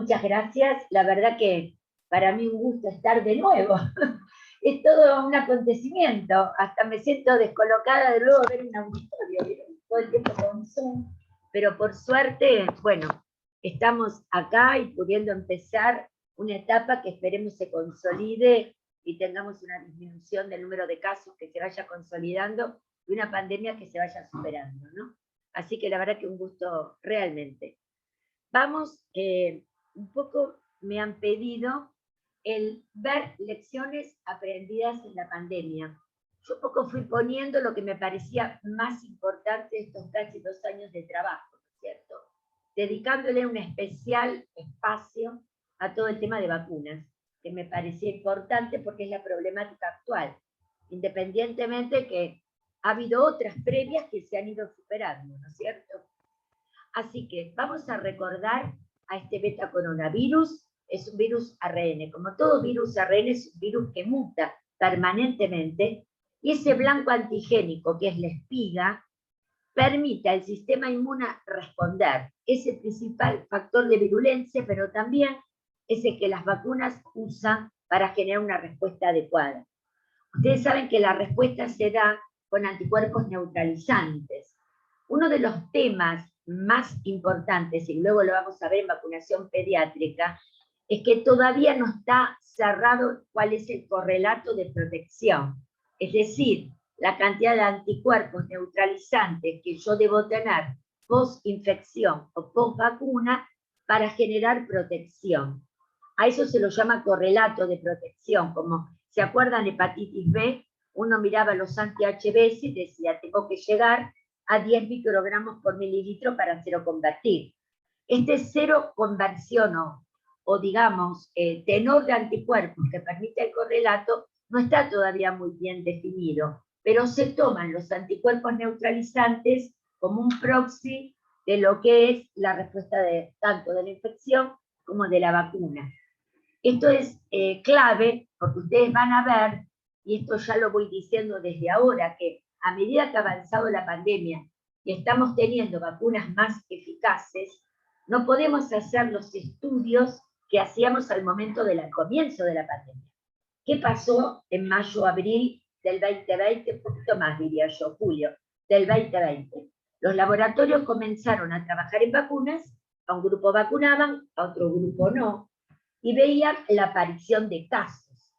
Muchas gracias. La verdad que para mí un gusto estar de nuevo. Es todo un acontecimiento. Hasta me siento descolocada de nuevo ver un auditorio, todo el tiempo con Zoom. Pero por suerte, bueno, estamos acá y pudiendo empezar una etapa que esperemos se consolide y tengamos una disminución del número de casos que se vaya consolidando y una pandemia que se vaya superando, ¿no? Así que la verdad que un gusto realmente. Vamos, un poco me han pedido el ver lecciones aprendidas en la pandemia. Yo un poco fui poniendo lo que me parecía más importante de estos casi 2 años de trabajo, ¿no es cierto? Dedicándole un especial espacio a todo el tema de vacunas, que me parecía importante porque es la problemática actual, independientemente que ha habido otras previas que se han ido superando, ¿no es cierto? Así que vamos a recordar a este beta coronavirus. Es un virus ARN. Como todo virus ARN es un virus que muta permanentemente, y ese blanco antigénico, que es la espiga, permite al sistema inmune responder. Es el principal factor de virulencia, pero también es el que las vacunas usan para generar una respuesta adecuada. Ustedes saben que la respuesta se da con anticuerpos neutralizantes. Uno de los temas más importantes, y luego lo vamos a ver en vacunación pediátrica, es que todavía no está cerrado cuál es el correlato de protección. Es decir, la cantidad de anticuerpos neutralizantes que yo debo tener post-infección o post-vacuna para generar protección. A eso se lo llama correlato de protección, como ¿se acuerdan hepatitis B? Uno miraba los anti-HBs y decía, tengo que llegar a 10 microgramos por mililitro para cero convertir. Este cero conversión o digamos, tenor de anticuerpos que permite el correlato no está todavía muy bien definido, pero se toman los anticuerpos neutralizantes como un proxy de lo que es la respuesta tanto de la infección como de la vacuna. Esto es clave porque ustedes van a ver, y esto ya lo voy diciendo desde ahora, que a medida que ha avanzado la pandemia y estamos teniendo vacunas más eficaces, no podemos hacer los estudios que hacíamos al momento del comienzo de la pandemia. ¿Qué pasó en mayo, abril del 2020? Un poquito más, diría yo, julio del 2020. Los laboratorios comenzaron a trabajar en vacunas, a un grupo vacunaban, a otro grupo no, y veían la aparición de casos.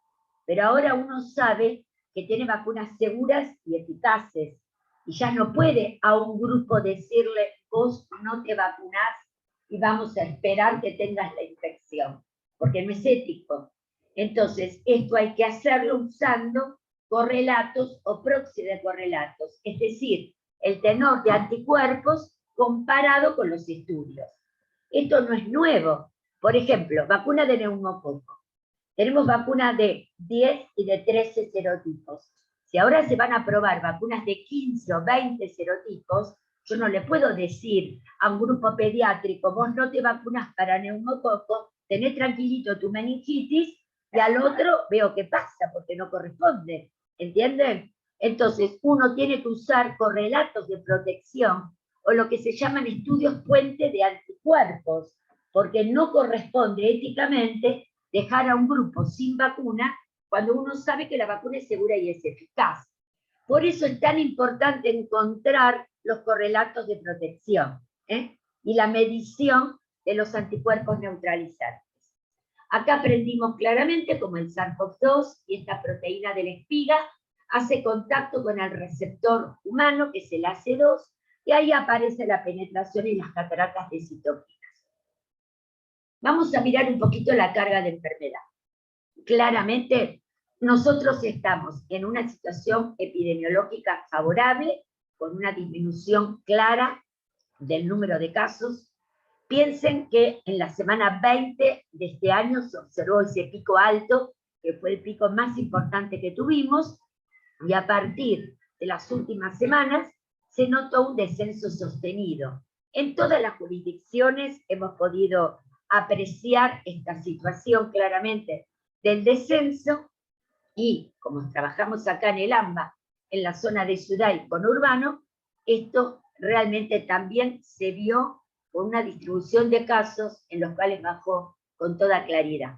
Pero ahora uno sabe que tiene vacunas seguras y eficaces, y ya no puede a un grupo decirle, vos no te vacunás y vamos a esperar que tengas la infección, porque no es ético. Entonces, esto hay que hacerlo usando correlatos o proxy de correlatos, es decir, el tenor de anticuerpos comparado con los estudios. Esto no es nuevo. Por ejemplo, vacuna de neumococo. Tenemos vacunas de 10 y de 13 serotipos. Si ahora se van a probar vacunas de 15 o 20 serotipos, yo no le puedo decir a un grupo pediátrico, vos no te vacunas para neumococo, tenés tranquilito tu meningitis, y al otro veo qué pasa, porque no corresponde. ¿Entienden? Entonces, uno tiene que usar correlatos de protección, o lo que se llaman estudios puente de anticuerpos, porque no corresponde éticamente dejar a un grupo sin vacuna cuando uno sabe que la vacuna es segura y es eficaz. Por eso es tan importante encontrar los correlatos de protección y la medición de los anticuerpos neutralizantes. Acá aprendimos claramente cómo el SARS-CoV-2 y esta proteína de la espiga hace contacto con el receptor humano, que es el AC2, y ahí aparece la penetración y las cataratas de citoquinas. Vamos a mirar un poquito la carga de enfermedad. Claramente, nosotros estamos en una situación epidemiológica favorable, con una disminución clara del número de casos. Piensen que en la semana 20 de este año se observó ese pico alto, que fue el pico más importante que tuvimos, y a partir de las últimas semanas se notó un descenso sostenido. En todas las jurisdicciones hemos podido apreciar esta situación claramente del descenso, y como trabajamos acá en el AMBA, en la zona de ciudad y conurbano, esto realmente también se vio con una distribución de casos en los cuales bajó con toda claridad.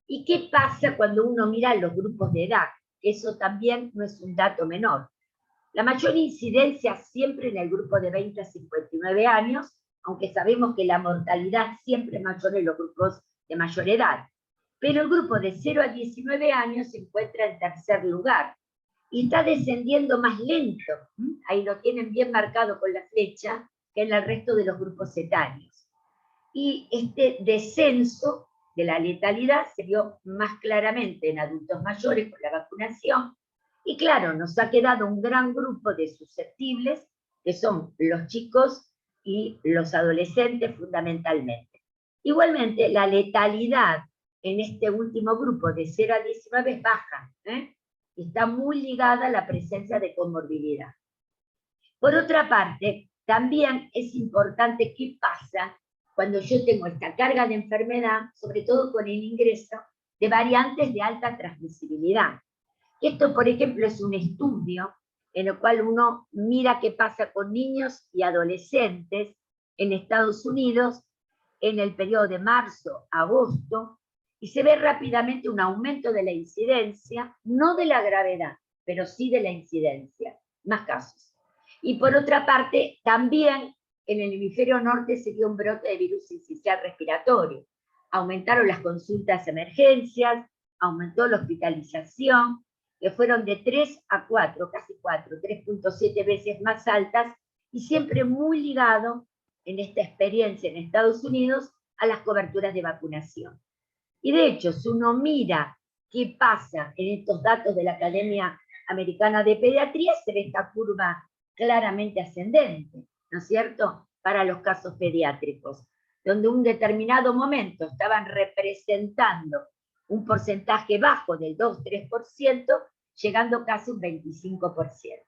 ¿Y qué pasa cuando uno mira los grupos de edad? Eso también no es un dato menor. La mayor incidencia siempre en el grupo de 20 a 59 años, aunque sabemos que la mortalidad siempre es mayor en los grupos de mayor edad. Pero el grupo de 0 a 19 años se encuentra en tercer lugar y está descendiendo más lento. Ahí lo tienen bien marcado con la flecha, que en el resto de los grupos etarios. Y este descenso de la letalidad se vio más claramente en adultos mayores con la vacunación. Y claro, nos ha quedado un gran grupo de susceptibles, que son los chicos y los adolescentes fundamentalmente. Igualmente, la letalidad en este último grupo de 0 a 19 es baja, está muy ligada a la presencia de comorbilidad. Por otra parte, también es importante qué pasa cuando yo tengo esta carga de enfermedad, sobre todo con el ingreso de variantes de alta transmisibilidad. Esto, por ejemplo, es un estudio en el cual uno mira qué pasa con niños y adolescentes en Estados Unidos en el periodo de marzo a agosto, y se ve rápidamente un aumento de la incidencia, no de la gravedad, pero sí de la incidencia, más casos. Y por otra parte, también en el hemisferio norte se dio un brote de virus sincicial respiratorio. Aumentaron las consultas a emergencias, aumentó la hospitalización, que fueron de 3 a 4, casi 4, 3.7 veces más altas, y siempre muy ligado en esta experiencia en Estados Unidos a las coberturas de vacunación. Y de hecho, si uno mira qué pasa en estos datos de la Academia Americana de Pediatría, se ve esta curva claramente ascendente, ¿no es cierto?, para los casos pediátricos, donde un determinado momento estaban representando un porcentaje bajo del 2-3%, llegando casi un 25%.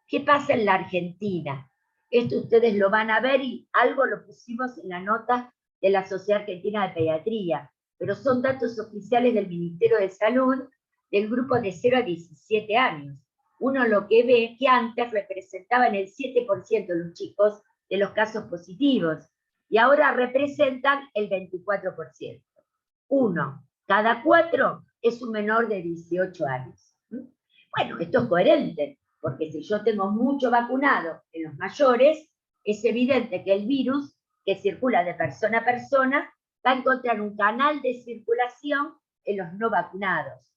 ¿Qué pasa en la Argentina? Esto ustedes lo van a ver y algo lo pusimos en la nota de la Sociedad Argentina de Pediatría, pero son datos oficiales del Ministerio de Salud del grupo de 0 a 17 años. Uno lo que ve que antes representaban el 7% de los chicos de los casos positivos y ahora representan el 24%. Uno cada 4 es un menor de 18 años. Bueno, esto es coherente, porque si yo tengo mucho vacunado en los mayores, es evidente que el virus que circula de persona a persona va a encontrar un canal de circulación en los no vacunados.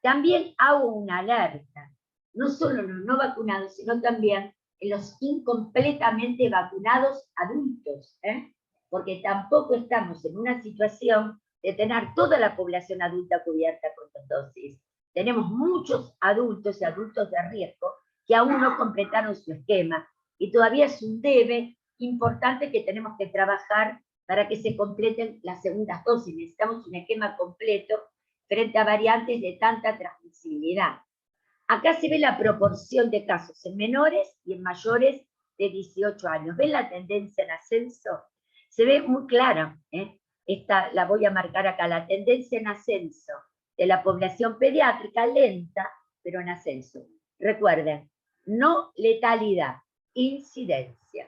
También hago una alerta, no solo en los no vacunados, sino también en los incompletamente vacunados adultos, porque tampoco estamos en una situación de tener toda la población adulta cubierta con dos dosis. Tenemos muchos adultos y adultos de riesgo que aún no completaron su esquema, y todavía es un debe importante que tenemos que trabajar para que se completen las segundas dosis. Necesitamos un esquema completo frente a variantes de tanta transmisibilidad. Acá se ve la proporción de casos en menores y en mayores de 18 años. ¿Ven la tendencia en ascenso? Se ve muy clara, esta la voy a marcar acá, la tendencia en ascenso de la población pediátrica, lenta, pero en ascenso. Recuerden, no letalidad, incidencia.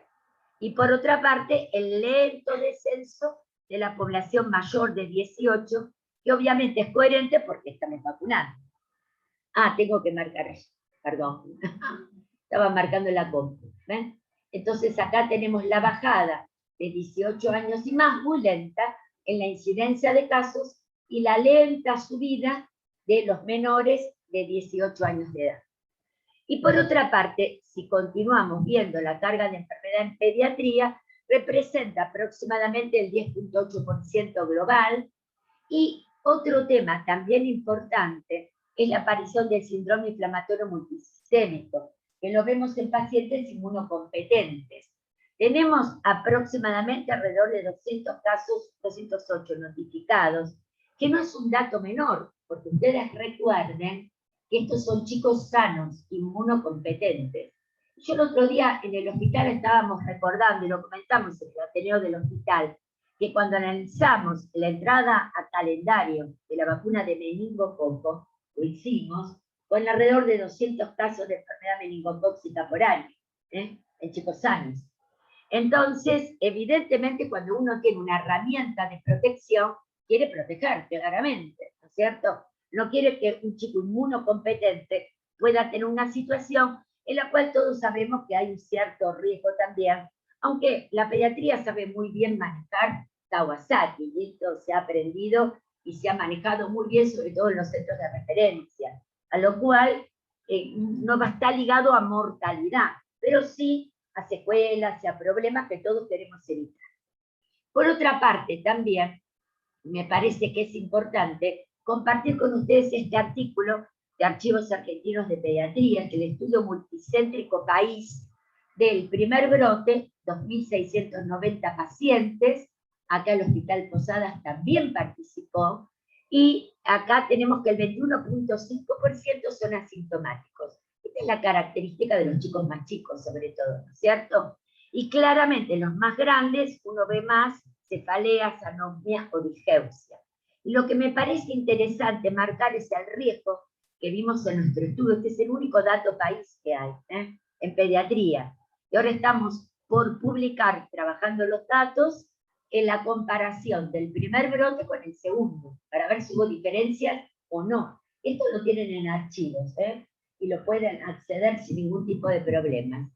Y por otra parte, el lento descenso de la población mayor de 18, que obviamente es coherente porque estamos vacunando. Ah, tengo que marcar eso, perdón. Estaba marcando la compu. ¿Ven? Entonces acá tenemos la bajada de 18 años y más, muy lenta, en la incidencia de casos, y la lenta subida de los menores de 18 años de edad. Y por otra parte, si continuamos viendo la carga de enfermedad en pediatría, representa aproximadamente el 10.8% global. Y otro tema también importante es la aparición del síndrome inflamatorio multisistémico, que lo vemos en pacientes inmunocompetentes. Tenemos aproximadamente alrededor de 200 casos, 208 notificados, que no es un dato menor, porque ustedes recuerden que estos son chicos sanos, inmunocompetentes. Yo el otro día en el hospital estábamos recordando, y lo comentamos en el Ateneo del hospital, que cuando analizamos la entrada a calendario de la vacuna de meningococo, lo hicimos con alrededor de 200 casos de enfermedad meningocócica por año, en chicos sanos. Entonces, evidentemente, cuando uno tiene una herramienta de protección, quiere protegerte, claramente, ¿no es cierto? No quiere que un chico inmunocompetente pueda tener una situación en la cual todos sabemos que hay un cierto riesgo también, aunque la pediatría sabe muy bien manejar Kawasaki, y esto se ha aprendido y se ha manejado muy bien, sobre todo en los centros de referencia, a lo cual no va a estar ligado a mortalidad, pero sí a secuelas y a problemas que todos queremos evitar. Por otra parte, también me parece que es importante compartir con ustedes este artículo de Archivos Argentinos de Pediatría, que el estudio multicéntrico país del primer brote, 2.690 pacientes, acá el Hospital Posadas también participó, y acá tenemos que el 21.5% son asintomáticos. Esta es la característica de los chicos más chicos, sobre todo, ¿no es cierto? Y claramente los más grandes uno ve más cefaleas, anomias o disgeusia. Y lo que me parece interesante marcar es el riesgo que vimos en nuestro estudio. Este es el único dato país que hay en pediatría. Y ahora estamos por publicar, trabajando los datos, en la comparación del primer brote con el segundo, para ver si hubo diferencias o no. Esto lo tienen en archivos, y lo pueden acceder sin ningún tipo de problemas.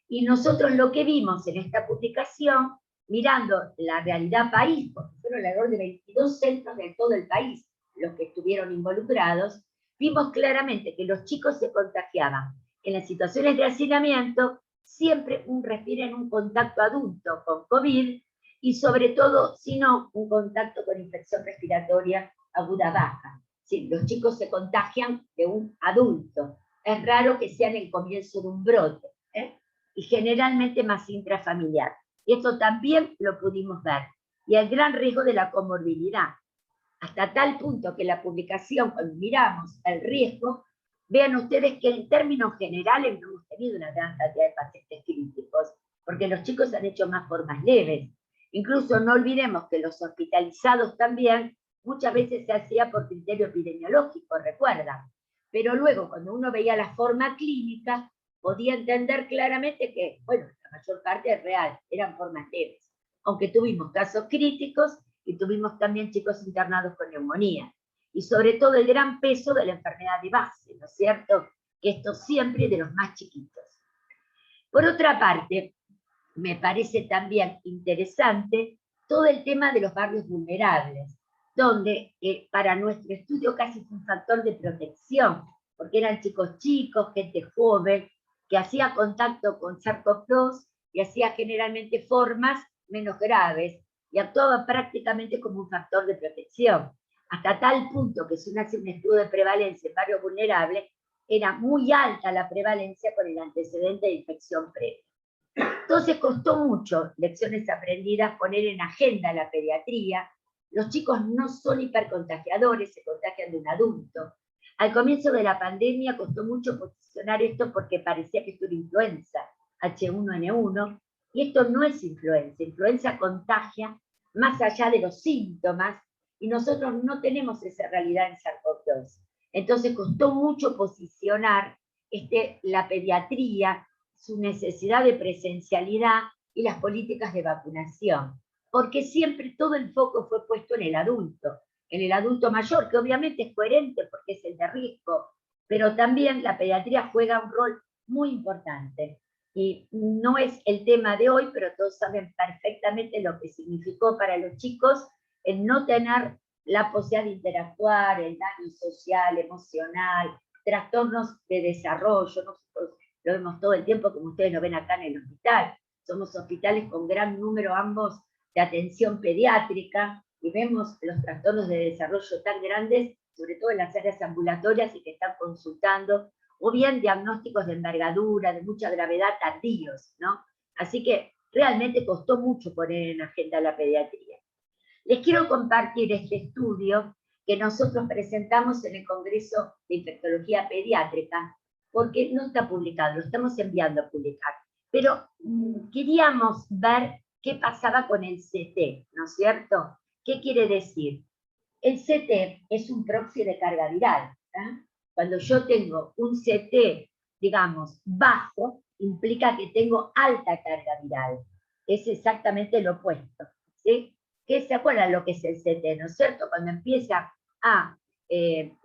Y nosotros lo que vimos en esta publicación, mirando la realidad país, porque fueron alrededor de 22 centros de todo el país los que estuvieron involucrados, vimos claramente que los chicos se contagiaban en las situaciones de hacinamiento, siempre refieren un contacto adulto con COVID, y sobre todo, si no, un contacto con infección respiratoria aguda baja. Sí, los chicos se contagian de un adulto. Es raro que sea en el comienzo de un brote, y generalmente más intrafamiliar. Y esto también lo pudimos ver. Y el gran riesgo de la comorbilidad. Hasta tal punto que la publicación, cuando miramos el riesgo, vean ustedes que en términos generales no hemos tenido una gran cantidad de pacientes críticos, porque los chicos han hecho más formas leves. Incluso no olvidemos que los hospitalizados también muchas veces se hacía por criterio epidemiológico, recuerdan. Pero luego, cuando uno veía la forma clínica, podía entender claramente que, bueno, la mayor parte es real, eran formas leves. Aunque tuvimos casos críticos y tuvimos también chicos internados con neumonía. Y sobre todo el gran peso de la enfermedad de base, ¿no es cierto? Que esto siempre de los más chiquitos. Por otra parte, me parece también interesante todo el tema de los barrios vulnerables, donde para nuestro estudio casi fue un factor de protección, porque eran chicos chicos, gente joven, que hacía contacto con SARS-CoV-2 y hacía generalmente formas menos graves, y actuaba prácticamente como un factor de protección, hasta tal punto que si uno hace un estudio de prevalencia en barrios vulnerables, era muy alta la prevalencia con el antecedente de infección previa. Entonces costó mucho, lecciones aprendidas, poner en agenda la pediatría. Los chicos no son hipercontagiadores, se contagian de un adulto. Al comienzo de la pandemia costó mucho posicionar esto porque parecía que esto era influenza, H1N1, y esto no es influenza. Influenza contagia más allá de los síntomas, y nosotros no tenemos esa realidad en SARS-CoV-2. Entonces costó mucho posicionar la pediatría, su necesidad de presencialidad y las políticas de vacunación, porque siempre todo el foco fue puesto en el adulto mayor, que obviamente es coherente porque es el de riesgo, pero también la pediatría juega un rol muy importante. Y no es el tema de hoy, pero todos saben perfectamente lo que significó para los chicos el no tener la posibilidad de interactuar, el daño social, emocional, trastornos de desarrollo. Nosotros lo vemos todo el tiempo, como ustedes lo ven acá en el hospital. Somos hospitales con gran número ambos de atención pediátrica, y vemos los trastornos de desarrollo tan grandes, sobre todo en las áreas ambulatorias y que están consultando, o bien diagnósticos de envergadura, de mucha gravedad tardíos, ¿no? Así que realmente costó mucho poner en agenda la pediatría. Les quiero compartir este estudio que nosotros presentamos en el Congreso de Infectología Pediátrica, porque no está publicado, lo estamos enviando a publicar. Pero queríamos ver qué pasaba con el CT, ¿no es cierto? ¿Qué quiere decir? El CT es un proxy de carga viral. Cuando yo tengo un CT, digamos, bajo, implica que tengo alta carga viral. Es exactamente lo opuesto, ¿sí? que se acuerdan lo que es el CT, ¿no es cierto? Cuando empieza a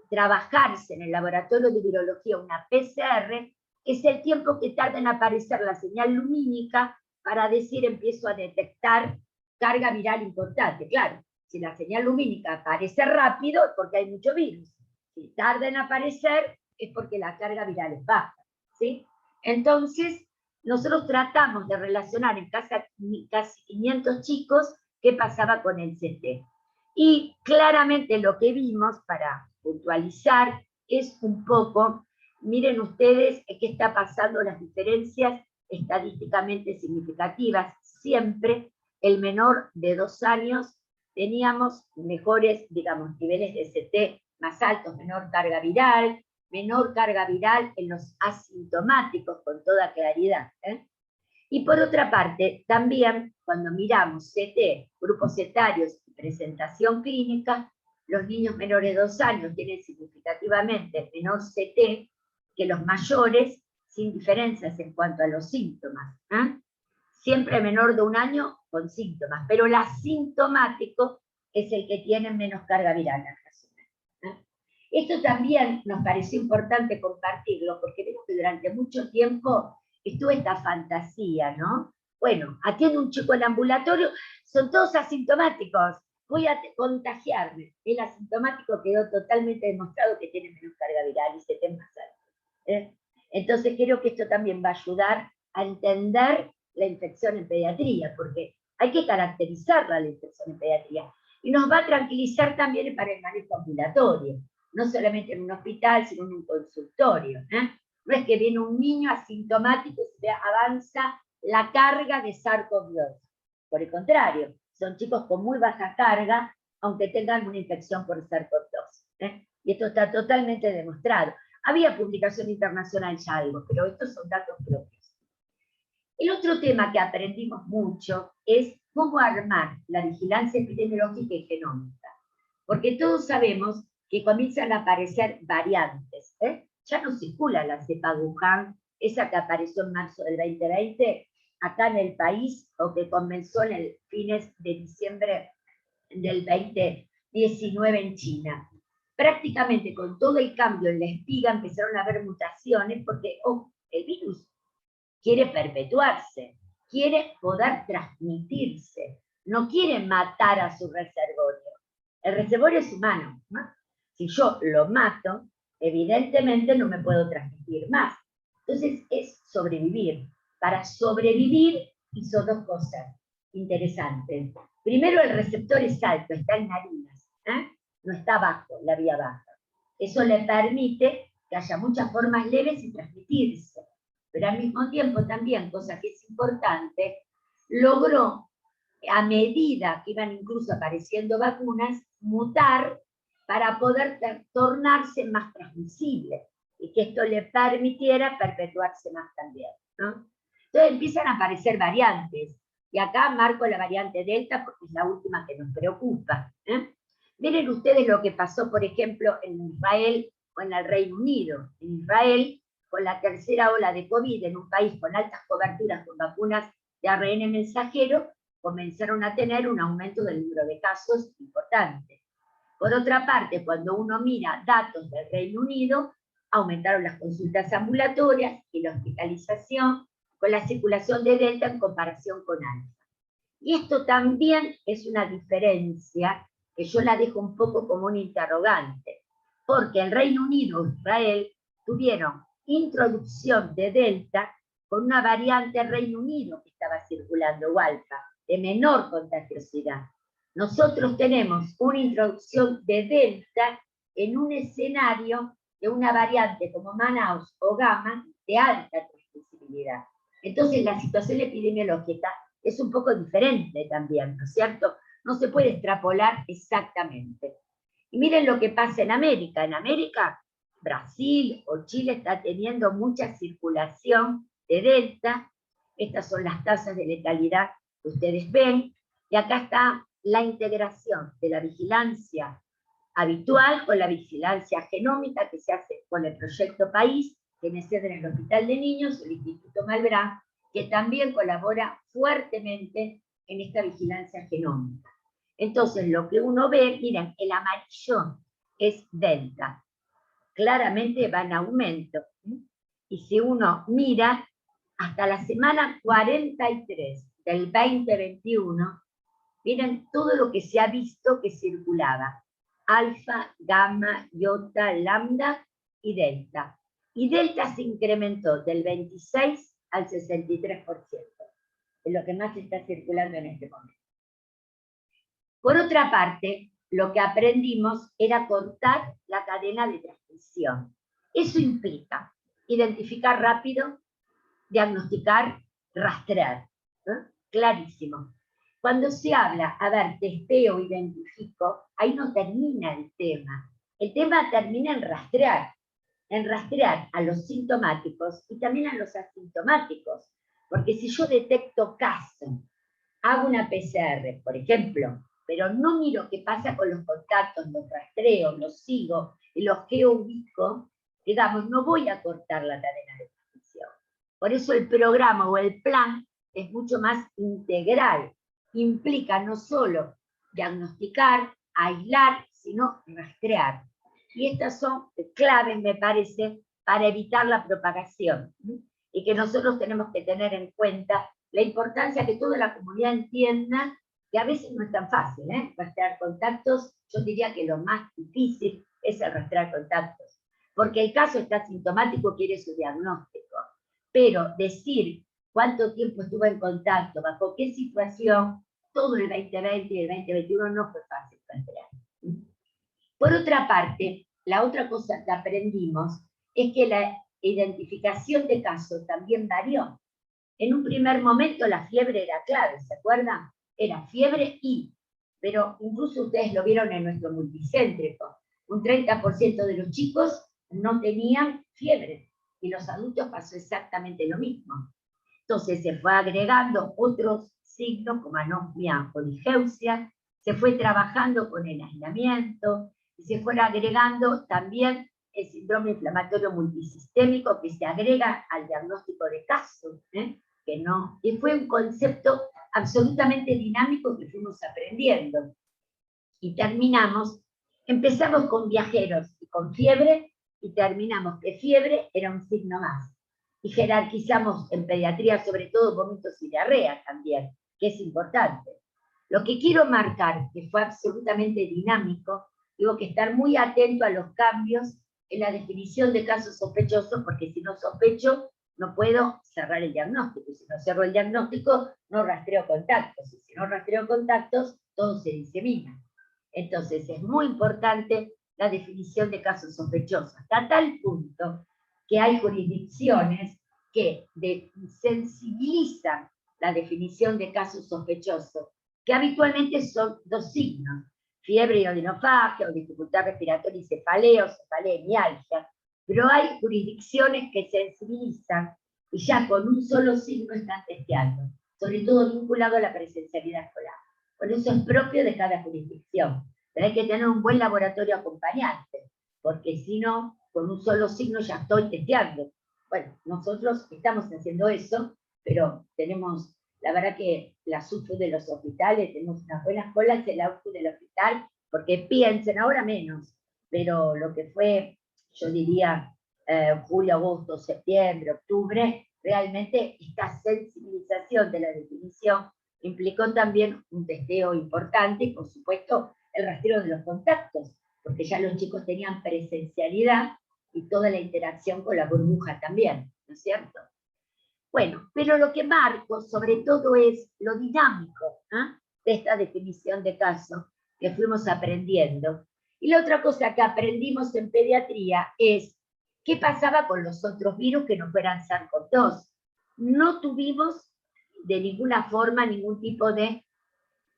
trabajarse en el laboratorio de virología una PCR, es el tiempo que tarda en aparecer la señal lumínica para decir empiezo a detectar carga viral importante. Claro, si la señal lumínica aparece rápido es porque hay mucho virus. Si tarda en aparecer es porque la carga viral es baja, ¿sí? Entonces, nosotros tratamos de relacionar en casi 500 chicos qué pasaba con el CT. Y claramente lo que vimos, para puntualizar, es un poco, miren ustedes qué está pasando, las diferencias estadísticamente significativas. Siempre el menor de 2 años teníamos mejores, digamos, niveles de CT más altos, menor carga viral en los asintomáticos, con toda claridad. Y por otra parte, también cuando miramos CT, grupos etarios y presentación clínica, los niños menores de 2 años tienen significativamente menor CT que los mayores, sin diferencias en cuanto a los síntomas. Siempre menor de 1 año con síntomas, pero el asintomático es el que tiene menos carga viral. Esto también nos pareció importante compartirlo, porque vemos que durante mucho tiempo estuvo esta fantasía, ¿no? Bueno, atiendo un chico en ambulatorio, son todos asintomáticos, voy a contagiarme. El asintomático quedó totalmente demostrado que tiene menos carga viral y CT más alto. Entonces creo que esto también va a ayudar a entender la infección en pediatría, porque hay que caracterizarla, la infección en pediatría. Y nos va a tranquilizar también para el manejo ambulatorio, no solamente en un hospital, sino en un consultorio. No es que viene un niño asintomático y se avanza la carga de SARS-CoV-2. Por el contrario, son chicos con muy baja carga, aunque tengan una infección por SARS-CoV-2. Y esto está totalmente demostrado. Había publicación internacional ya algo, pero estos son datos propios. El otro tema que aprendimos mucho es cómo armar la vigilancia epidemiológica y genómica. Porque todos sabemos que comienzan a aparecer variantes. Ya no circula la cepa Wuhan, esa que apareció en marzo del 2020, acá en el país, o que comenzó en el fines de diciembre del 2019 en China. Prácticamente con todo el cambio en la espiga empezaron a haber mutaciones porque el virus quiere perpetuarse, quiere poder transmitirse, no quiere matar a su reservorio. El reservorio es humano, ¿no? Si yo lo mato, evidentemente no me puedo transmitir más. Entonces es sobrevivir. Para sobrevivir hizo 2 cosas interesantes. Primero, el receptor es alto, está en narinas, no está abajo, la vía baja. Eso le permite que haya muchas formas leves y transmitirse. Pero al mismo tiempo también, cosa que es importante, logró, a medida que iban incluso apareciendo vacunas, mutar para poder tornarse más transmisible y que esto le permitiera perpetuarse más también, ¿no? Entonces empiezan a aparecer variantes, y acá marco la variante Delta porque es la última que nos preocupa. Miren ustedes lo que pasó, por ejemplo, en Israel o en el Reino Unido. En Israel, con la tercera ola de COVID, en un país con altas coberturas con vacunas de ARN mensajero, comenzaron a tener un aumento del número de casos importante. Por otra parte, cuando uno mira datos del Reino Unido, aumentaron las consultas ambulatorias y la hospitalización con la circulación de Delta en comparación con Alfa. Y esto también es una diferencia que yo la dejo un poco como un interrogante, porque el Reino Unido e Israel tuvieron introducción de Delta con una variante Reino Unido que estaba circulando, o Alfa, de menor contagiosidad. Nosotros tenemos una introducción de Delta en un escenario de una variante como Manaus o Gamma de alta transmisibilidad. Entonces la situación epidemiológica es un poco diferente también, ¿no es cierto? No se puede extrapolar exactamente. Y miren lo que pasa en América. En América, Brasil o Chile está teniendo mucha circulación de Delta. Estas son las tasas de letalidad que ustedes ven. Y acá está la integración de la vigilancia habitual con la vigilancia genómica que se hace con el Proyecto País, que me sede en el Hospital de Niños, el Instituto Malbrán, que también colabora fuertemente en esta vigilancia genómica. Entonces, lo que uno ve, miren, el amarillo es delta. Claramente va en aumento. Y si uno mira, hasta la semana 43 del 2021, miren todo lo que se ha visto que circulaba. Alfa, gamma, iota, lambda y delta. Y delta se incrementó del 26 al 63%. Es lo que más está circulando en este momento. Por otra parte, lo que aprendimos era cortar la cadena de transmisión. Eso implica identificar rápido, diagnosticar, rastrear. Clarísimo. Cuando se habla, a ver, testeo, identifico, ahí no termina el tema. El tema termina en rastrear a los sintomáticos y también a los asintomáticos. Porque si yo detecto caso, hago una PCR, por ejemplo, pero no miro qué pasa con los contactos, los rastreo, los sigo, y los geoubico, digamos, no voy a cortar la cadena de transmisión. Por eso el programa o el plan es mucho más integral. Implica no solo diagnosticar, aislar, sino rastrear. Y estas son claves, me parece, para evitar la propagación. Y que nosotros tenemos que tener en cuenta la importancia que toda la comunidad entienda que a veces no es tan fácil, rastrear contactos. Yo diría que lo más difícil es el rastrear contactos, porque el caso está sintomático, quiere su diagnóstico, pero decir cuánto tiempo estuvo en contacto, bajo qué situación, todo el 2020 y el 2021 no fue fácil rastrear. Por otra parte, la otra cosa que aprendimos es que la identificación de casos también varió. En un primer momento la fiebre era clave, ¿se acuerdan? Era fiebre pero incluso ustedes lo vieron en nuestro multicéntrico, un 30% de los chicos no tenían fiebre, y los adultos pasó exactamente lo mismo. Entonces se fue agregando otros signos como anosmia o digeusia, se fue trabajando con el aislamiento, y se fue agregando también el síndrome inflamatorio multisistémico que se agrega al diagnóstico de caso, que no, y fue un concepto absolutamente dinámico que fuimos aprendiendo. Y empezamos con viajeros y con fiebre, y terminamos que fiebre era un signo más. Y jerarquizamos en pediatría sobre todo vómitos y diarrea también, que es importante. Lo que quiero marcar, que fue absolutamente dinámico, tengo que estar muy atento a los cambios en la definición de casos sospechosos, porque si no sospecho, no puedo cerrar el diagnóstico. Y si no cierro el diagnóstico, no rastreo contactos. Y si no rastreo contactos, todo se disemina. Entonces, es muy importante la definición de casos sospechosos, hasta tal punto que hay jurisdicciones que sensibilizan la definición de casos sospechosos, que habitualmente son dos signos: fiebre y odinofagia, o dificultad respiratoria y cefalea, y mialgia. Pero hay jurisdicciones que sensibilizan y ya con un solo signo están testeando, sobre todo vinculado a la presencialidad escolar. Por eso es propio de cada jurisdicción. Pero hay que tener un buen laboratorio acompañante, porque si no, con un solo signo ya estoy testeando. Bueno, nosotros estamos haciendo eso, pero tenemos, la verdad que la SUFU de los hospitales, tenemos unas buenas colas en la UFU del hospital, porque piensen, ahora menos, pero lo que fue, yo diría, julio, agosto, septiembre, octubre, realmente esta sensibilización de la definición implicó también un testeo importante y, por supuesto, el rastreo de los contactos, porque ya los chicos tenían presencialidad y toda la interacción con la burbuja también, ¿no es cierto? Bueno, pero lo que marco sobre todo es lo dinámico de esta definición de caso que fuimos aprendiendo. Y la otra cosa que aprendimos en pediatría es qué pasaba con los otros virus que no fueran SARS-CoV-2. No tuvimos de ninguna forma ningún tipo de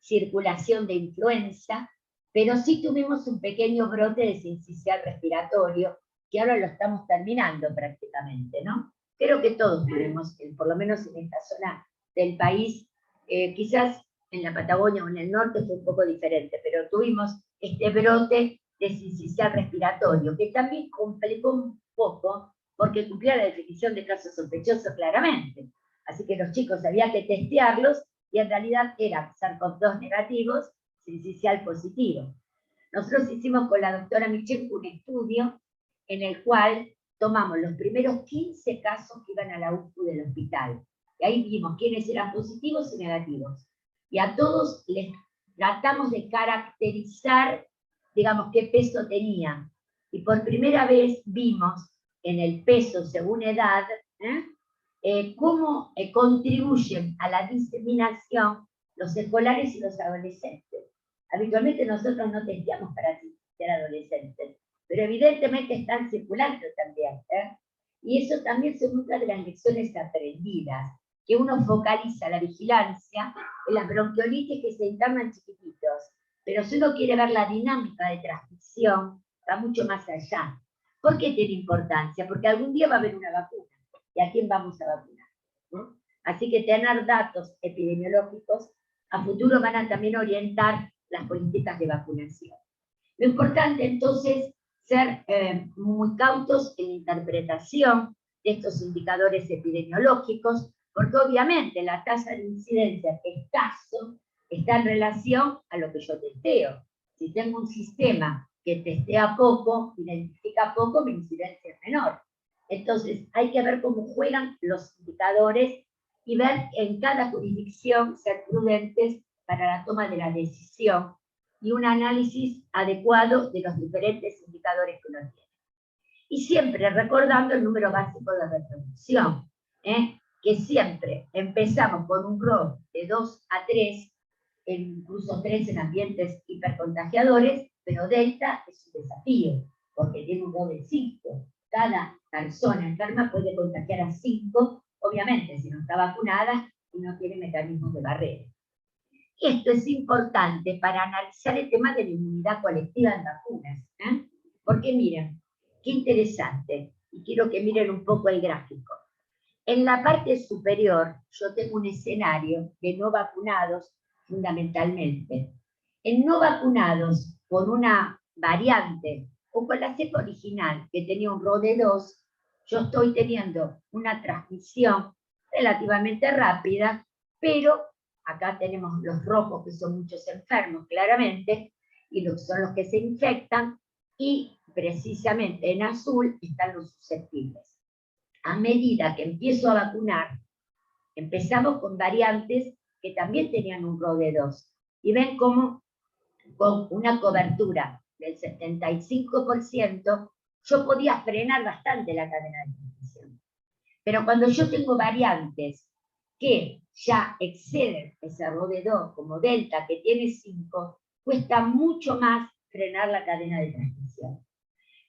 circulación de influenza, pero sí tuvimos un pequeño brote de sincicial respiratorio, que ahora lo estamos terminando prácticamente, ¿no? Creo que todos tuvimos, por lo menos en esta zona del país, quizás en la Patagonia o en el norte fue un poco diferente, pero tuvimos este brote de sincicial respiratorio, que también complicó un poco, porque cumplía la definición de caso sospechoso claramente. Así que los chicos había que testearlos, y en realidad eran SARS-CoV-2 negativos, sincicial positivo. Nosotros hicimos con la doctora Michel un estudio en el cual tomamos los primeros 15 casos que iban a la UFU del hospital. Y ahí vimos quiénes eran positivos y negativos. Y a todos les tratamos de caracterizar, digamos, qué peso tenían. Y por primera vez vimos en el peso según edad, cómo contribuyen a la diseminación los escolares y los adolescentes. Habitualmente nosotros no testeamos para ser adolescentes, pero evidentemente están circulando también. Y eso también son una de las lecciones aprendidas, que uno focaliza la vigilancia en las bronquiolitis que se internan chiquititos, pero si uno quiere ver la dinámica de transmisión, va mucho más allá. ¿Por qué tiene importancia? Porque algún día va a haber una vacuna, y a quién vamos a vacunar, ¿no? Así que tener datos epidemiológicos a futuro van a también orientar las políticas de vacunación. Lo importante entonces ser muy cautos en la interpretación de estos indicadores epidemiológicos, porque obviamente la tasa de incidencia que es caso está en relación a lo que yo testeo. Si tengo un sistema que testea poco, identifica poco, mi incidencia es menor. Entonces hay que ver cómo juegan los indicadores y ver en cada jurisdicción, ser prudentes para la toma de la decisión y un análisis adecuado de los diferentes indicadores que uno tiene. Y siempre recordando el número básico de reproducción, que siempre empezamos con un RO de 2 a 3, incluso 3 en ambientes hipercontagiadores, pero delta es un desafío, porque tiene un RO de 5. Cada persona enferma puede contagiar a 5, obviamente, si no está vacunada y no tiene mecanismos de barrera. Esto es importante para analizar el tema de la inmunidad colectiva en vacunas, porque miren, qué interesante, y quiero que miren un poco el gráfico. En la parte superior yo tengo un escenario de no vacunados fundamentalmente. En no vacunados con una variante o con la cepa original que tenía un RO de 2, yo estoy teniendo una transmisión relativamente rápida, pero acá tenemos los rojos, que son muchos enfermos, claramente, y son los que se infectan, y precisamente en azul están los susceptibles. A medida que empiezo a vacunar, empezamos con variantes que también tenían un RO de 2, y ven cómo con una cobertura del 75%, yo podía frenar bastante la cadena de transmisión. Pero cuando yo tengo variantes que ya exceden ese RO de 2, como Delta, que tiene 5, cuesta mucho más frenar la cadena de transmisión.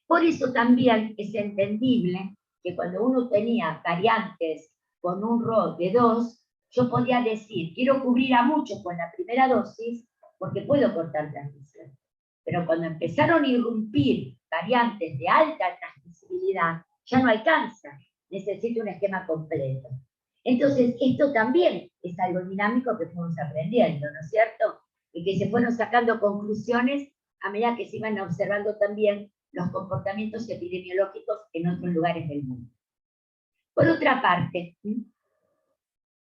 Por eso también es entendible que cuando uno tenía variantes con un RO de 2, yo podía decir, quiero cubrir a muchos con la primera dosis, porque puedo cortar transmisión. Pero cuando empezaron a irrumpir variantes de alta transmisibilidad, ya no alcanza, necesito un esquema completo. Entonces, esto también es algo dinámico que fuimos aprendiendo, ¿no es cierto? Y que se fueron sacando conclusiones a medida que se iban observando también los comportamientos epidemiológicos en otros lugares del mundo. Por otra parte,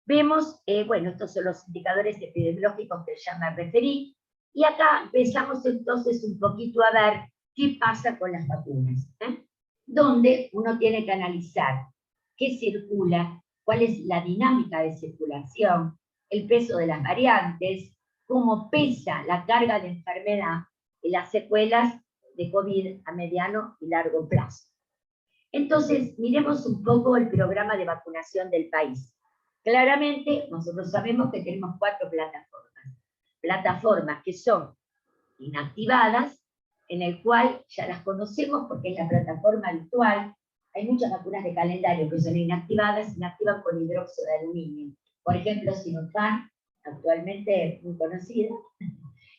vemos, bueno, estos son los indicadores epidemiológicos que ya me referí, y acá empezamos entonces un poquito a ver qué pasa con las vacunas, donde uno tiene que analizar qué circula, cuál es la dinámica de circulación, el peso de las variantes, cómo pesa la carga de enfermedad y las secuelas de COVID a mediano y largo plazo. Entonces, miremos un poco el programa de vacunación del país. Claramente, nosotros sabemos que tenemos 4 plataformas. Plataformas que son inactivadas, en el cual ya las conocemos porque es la plataforma habitual. Hay muchas vacunas de calendario que son inactivadas, se inactivan con hidróxido de aluminio. Por ejemplo, Sinopharm, actualmente muy conocida,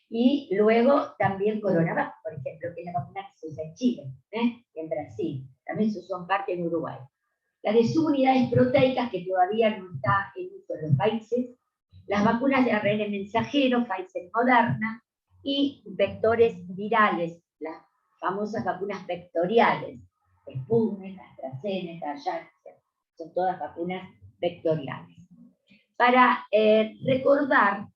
y luego también Coronavac, por ejemplo, que es la vacuna que se usa en Chile, y en Brasil, también se usó en parte en Uruguay. La de subunidades proteicas, que todavía no está en uso en los países, las vacunas de ARN mensajero, Pfizer y Moderna, y vectores virales, las famosas vacunas vectoriales, Sputnik, AstraZeneca, Janssen, son todas vacunas vectoriales. Para recordar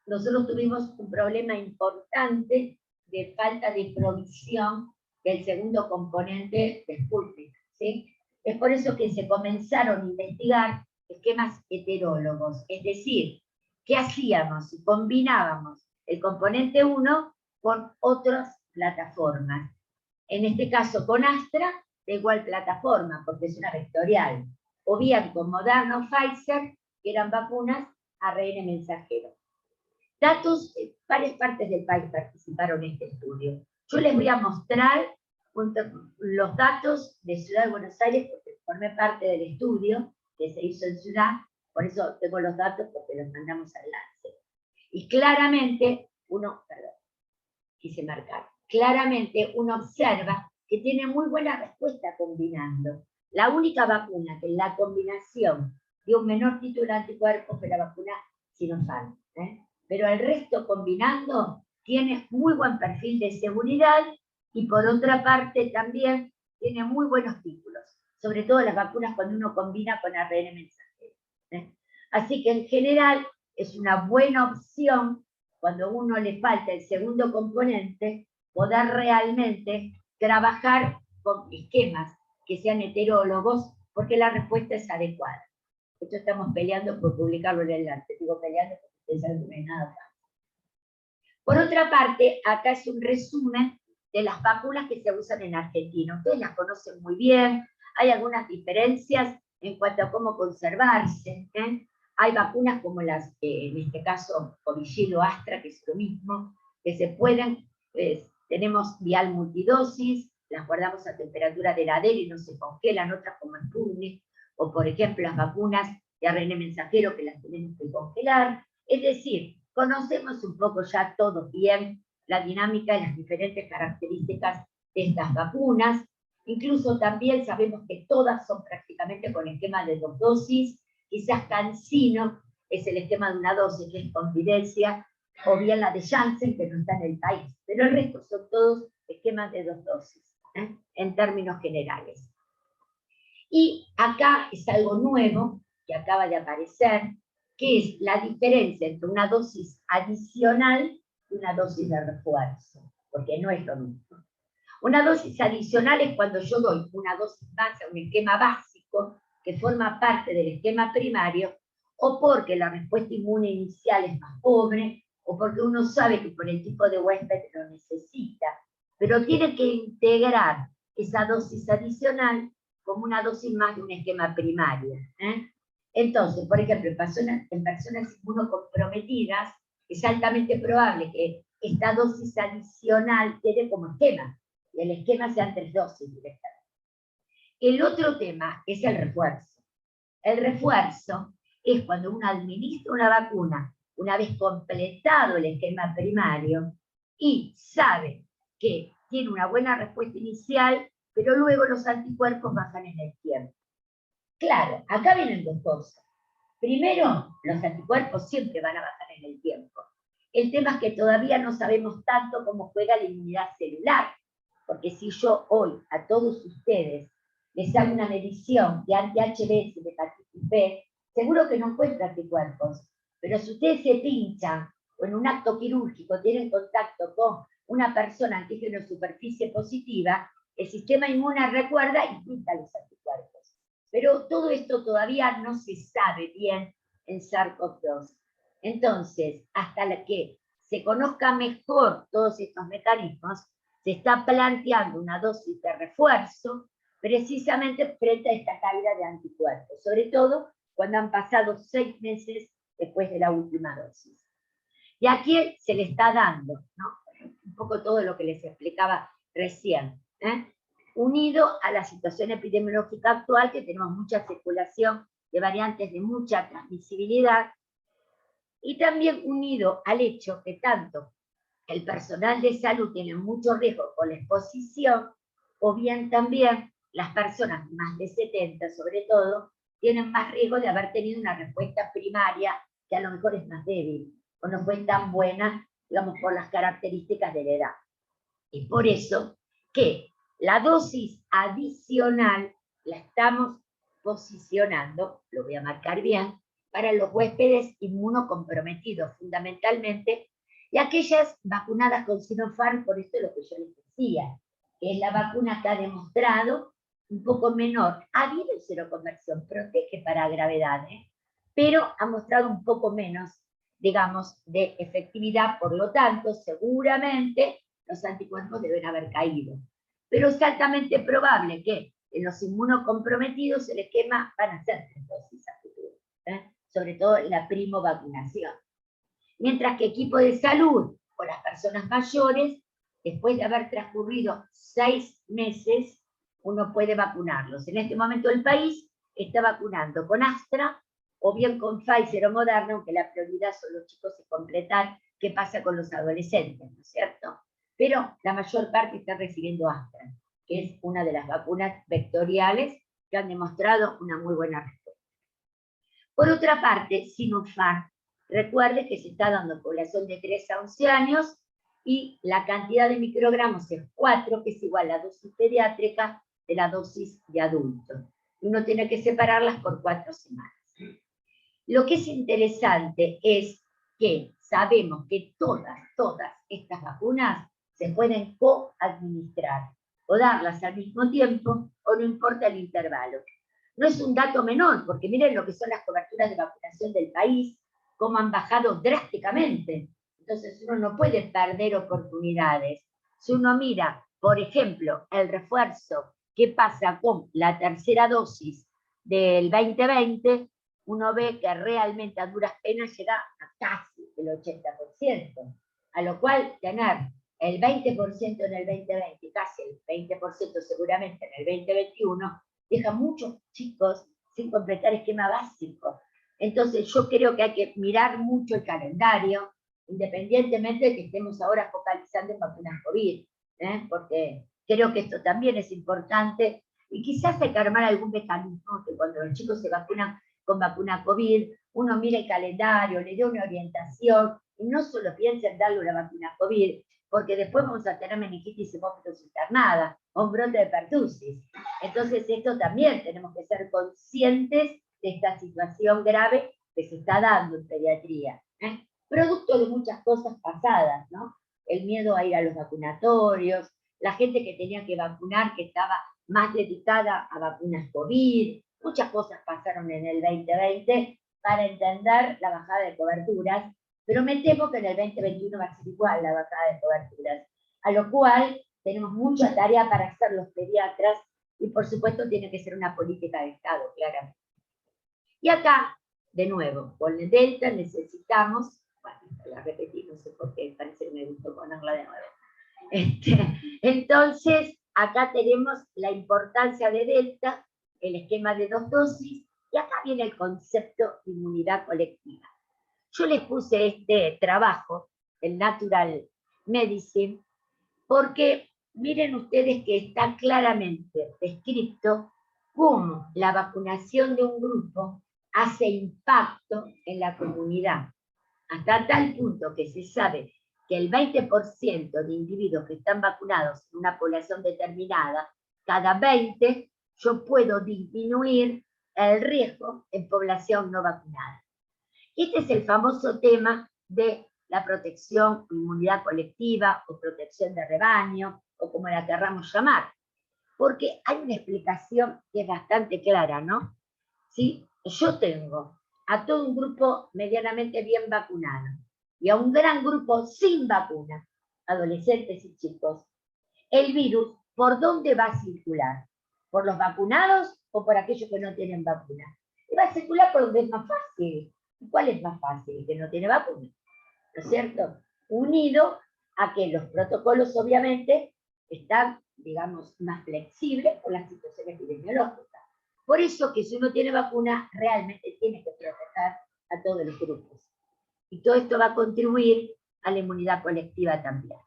nosotros tuvimos un problema importante de falta de provisión del segundo componente de Sputnik, ¿sí? Es por eso que se comenzaron a investigar esquemas heterólogos, es decir, ¿qué hacíamos si combinábamos el componente 1 con otras plataformas? En este caso con Astra, de igual plataforma, porque es una vectorial, o bien con Moderna o Pfizer, que eran vacunas ARN mensajero. Datos, varias partes del país participaron en este estudio. Yo les voy a mostrar los datos de Ciudad de Buenos Aires, porque formé parte del estudio que se hizo en Ciudad, por eso tengo los datos, porque los mandamos al Lancet. Y claramente, claramente uno observa que tiene muy buena respuesta combinando. La única vacuna que en la combinación dio un menor título de anticuerpos fue la vacuna Sinopharm, pero el resto combinando tiene muy buen perfil de seguridad y por otra parte también tiene muy buenos títulos, sobre todo las vacunas cuando uno combina con ARN mensajero. Así que en general es una buena opción cuando a uno le falta el segundo componente, poder realmente trabajar con esquemas que sean heterólogos, porque la respuesta es adecuada. Esto estamos peleando por publicarlo en el Lancet, digo peleando porque ustedes saben que no hay nada acá. Por otra parte, acá es un resumen de las vacunas que se usan en Argentina. Ustedes las conocen muy bien, hay algunas diferencias en cuanto a cómo conservarse, Hay vacunas como las, en este caso, Covishield o Astra, que es lo mismo, que se pueden, tenemos vial multidosis, las guardamos a temperatura de heladera y no se congelan, otras como Sputnik, o por ejemplo las vacunas de ARN mensajero que las tenemos que congelar. Es decir, conocemos un poco ya todos bien la dinámica y las diferentes características de estas vacunas. Incluso también sabemos que todas son prácticamente con esquema de 2 dosis, quizás CanSino es el esquema de 1 dosis, que es Confidencia, o bien la de Janssen, que no está en el país, pero el resto son todos esquemas de 2 dosis, en términos generales. Y acá es algo nuevo que acaba de aparecer, que es la diferencia entre una dosis adicional y una dosis de refuerzo, porque no es lo mismo. Una dosis adicional es cuando yo doy una dosis más a un esquema básico que forma parte del esquema primario, o porque la respuesta inmune inicial es más pobre, o porque uno sabe que por el tipo de huésped lo necesita, pero tiene que integrar esa dosis adicional como una dosis más de un esquema primario. Entonces, por ejemplo, en personas inmunocomprometidas, es altamente probable que esta dosis adicional quede como esquema, y el esquema sean 3 dosis directamente. El otro tema es el refuerzo. El refuerzo es cuando uno administra una vacuna una vez completado el esquema primario y sabe que tiene una buena respuesta inicial, pero luego los anticuerpos bajan en el tiempo. Claro, acá vienen 2 cosas. Primero, los anticuerpos siempre van a bajar en el tiempo. El tema es que todavía no sabemos tanto cómo juega la inmunidad celular, porque si yo hoy a todos ustedes les hago una medición de anti-HBs de hepatitis B, seguro que no encuentra anticuerpos, pero si ustedes se pinchan o en un acto quirúrgico tienen contacto con una persona antígeno superficie positiva, el sistema inmune recuerda y pinta los anticuerpos. Pero todo esto todavía no se sabe bien en SARS-CoV-2. Entonces, hasta que se conozca mejor todos estos mecanismos, se está planteando una dosis de refuerzo precisamente frente a esta caída de anticuerpos, sobre todo cuando han pasado 6 meses después de la última dosis. Y aquí se le está dando, ¿no?, un poco todo lo que les explicaba recién, unido a la situación epidemiológica actual, que tenemos mucha circulación de variantes de mucha transmisibilidad, y también unido al hecho que tanto el personal de salud tiene mucho riesgo con la exposición, o bien también las personas más de 70 sobre todo, tienen más riesgo de haber tenido una respuesta primaria que a lo mejor es más débil, o no fue tan buena, digamos, por las características de la edad. Es por eso que la dosis adicional la estamos posicionando, lo voy a marcar bien, para los huéspedes inmunocomprometidos, fundamentalmente, y aquellas vacunadas con Sinopharm, por esto es lo que yo les decía, que es la vacuna que ha demostrado un poco menor. Ha habido seroconversión, protege para gravedad, pero ha mostrado un poco menos, digamos, de efectividad, por lo tanto, seguramente los anticuerpos deben haber caído. Pero es altamente probable que en los inmunocomprometidos el esquema van a ser 3 dosis a futuro, sobre todo la primovacunación. Mientras que equipo de salud o las personas mayores, después de haber transcurrido 6 meses, uno puede vacunarlos. En este momento el país está vacunando con Astra o bien con Pfizer o Moderna, aunque la prioridad son los chicos y completar qué pasa con los adolescentes, ¿no es cierto? Pero la mayor parte está recibiendo Astra, que es una de las vacunas vectoriales que han demostrado una muy buena respuesta. Por otra parte, Sinopharm, recuerde que se está dando población de 3 a 11 años y la cantidad de microgramos es 4, que es igual a la dosis pediátrica de la dosis de adulto. Uno tiene que separarlas por 4 semanas. Lo que es interesante es que sabemos que todas estas vacunas se pueden co-administrar o darlas al mismo tiempo o no importa el intervalo. No es un dato menor, porque miren lo que son las coberturas de vacunación del país, cómo han bajado drásticamente. Entonces uno no puede perder oportunidades. Si uno mira, por ejemplo, el refuerzo, qué pasa con la tercera dosis del 2020, uno ve que realmente a duras penas llega a casi el 80%, a lo cual tener el 20% en el 2020 y casi el 20% seguramente en el 2021, deja muchos chicos sin completar esquema básico. Entonces yo creo que hay que mirar mucho el calendario, independientemente de que estemos ahora focalizando en vacunas COVID, porque creo que esto también es importante, y quizás hay que armar algún mecanismo que cuando los chicos se vacunan con vacuna COVID, uno mira el calendario, le dé una orientación, y no solo piensa en darle una vacuna COVID, porque después vamos a tener meningitis hemófilos internada, o un brote de pertussis. Entonces esto también tenemos que ser conscientes de esta situación grave que se está dando en pediatría, producto de muchas cosas pasadas, ¿no? El miedo a ir a los vacunatorios, la gente que tenía que vacunar, que estaba más dedicada a vacunas COVID, muchas cosas pasaron en el 2020 para entender la bajada de coberturas, pero me temo que en el 2021 va a ser igual la bajada de coberturas, a lo cual tenemos mucha tarea para hacer los pediatras y por supuesto tiene que ser una política de Estado, claramente. Y acá, de nuevo, con el Delta necesitamos, bueno, la repetí, no sé por qué, parece que me gustó ponerla de nuevo. Entonces, acá tenemos la importancia de Delta, el esquema de 2 dosis, y acá viene el concepto de inmunidad colectiva. Yo les puse este trabajo, el Natural Medicine, porque miren ustedes que está claramente descrito cómo la vacunación de un grupo hace impacto en la comunidad, hasta tal punto que se sabe que el 20% de individuos que están vacunados en una población determinada, cada 20 yo puedo disminuir el riesgo en población no vacunada. Este es el famoso tema de la protección, inmunidad colectiva o protección de rebaño, o como la querramos llamar, porque hay una explicación que es bastante clara, ¿no? Si yo tengo a todo un grupo medianamente bien vacunado y a un gran grupo sin vacuna, adolescentes y chicos, el virus, ¿por dónde va a circular? ¿Por los vacunados o por aquellos que no tienen vacuna? Y va a circular por donde es más fácil. ¿Y cuál es más fácil? El que no tiene vacuna, ¿no es cierto? Unido a que los protocolos obviamente están, digamos, más flexibles por las situaciones epidemiológicas. Por eso que si uno tiene vacuna, realmente tiene que proteger a todos los grupos. Y todo esto va a contribuir a la inmunidad colectiva también.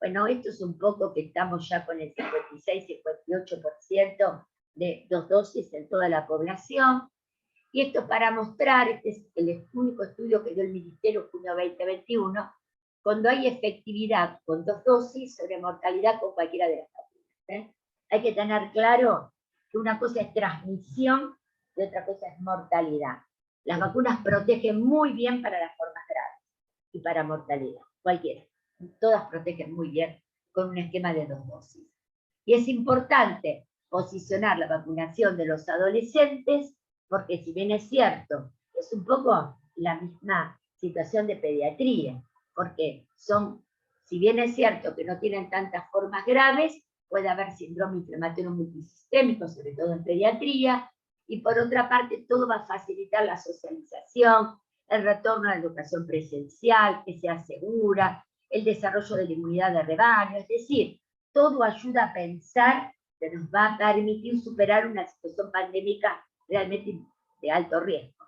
Bueno, esto es un poco que estamos ya con el 56-58% de 2 dosis en toda la población. Y esto para mostrar, este es el único estudio que dio el Ministerio junio 2021, cuando hay efectividad con 2 dosis sobre mortalidad con cualquiera de las vacunas. Hay que tener claro que una cosa es transmisión y otra cosa es mortalidad. Las vacunas protegen muy bien para las formas graves y para mortalidad, cualquiera. Todas protegen muy bien con un esquema de 2 dosis. Y es importante posicionar la vacunación de los adolescentes, porque si bien es cierto, es un poco la misma situación de pediatría, porque son, si bien es cierto que no tienen tantas formas graves, puede haber síndrome inflamatorio multisistémico, sobre todo en pediatría, y por otra parte todo va a facilitar la socialización, el retorno a la educación presencial, que sea segura, el desarrollo de la inmunidad de rebaño, es decir, todo ayuda a pensar que nos va a permitir superar una situación pandémica realmente de alto riesgo.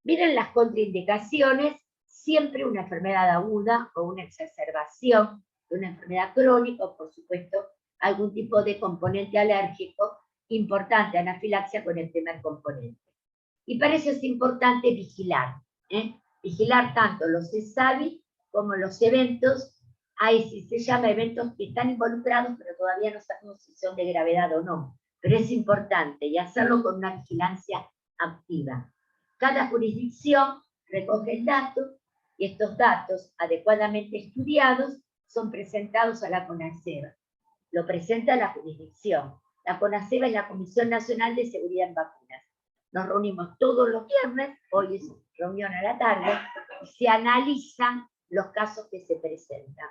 Miren las contraindicaciones, siempre una enfermedad aguda o una exacerbación de una enfermedad crónica, o por supuesto algún tipo de componente alérgico importante, anafilaxia con el primer componente. Y para eso es importante vigilar, vigilar tanto los ESAVI como los eventos. Ahí sí se llama eventos que están involucrados, pero todavía no sabemos si son de gravedad o no. Pero es importante y hacerlo con una vigilancia activa. Cada jurisdicción recoge el dato y estos datos, adecuadamente estudiados, son presentados a la CONASEB. Lo presenta la jurisdicción. La CONASEB es la Comisión Nacional de Seguridad en Vacunas. Nos reunimos todos los viernes, hoy es reunión a la tarde, y se analizan los casos que se presentan.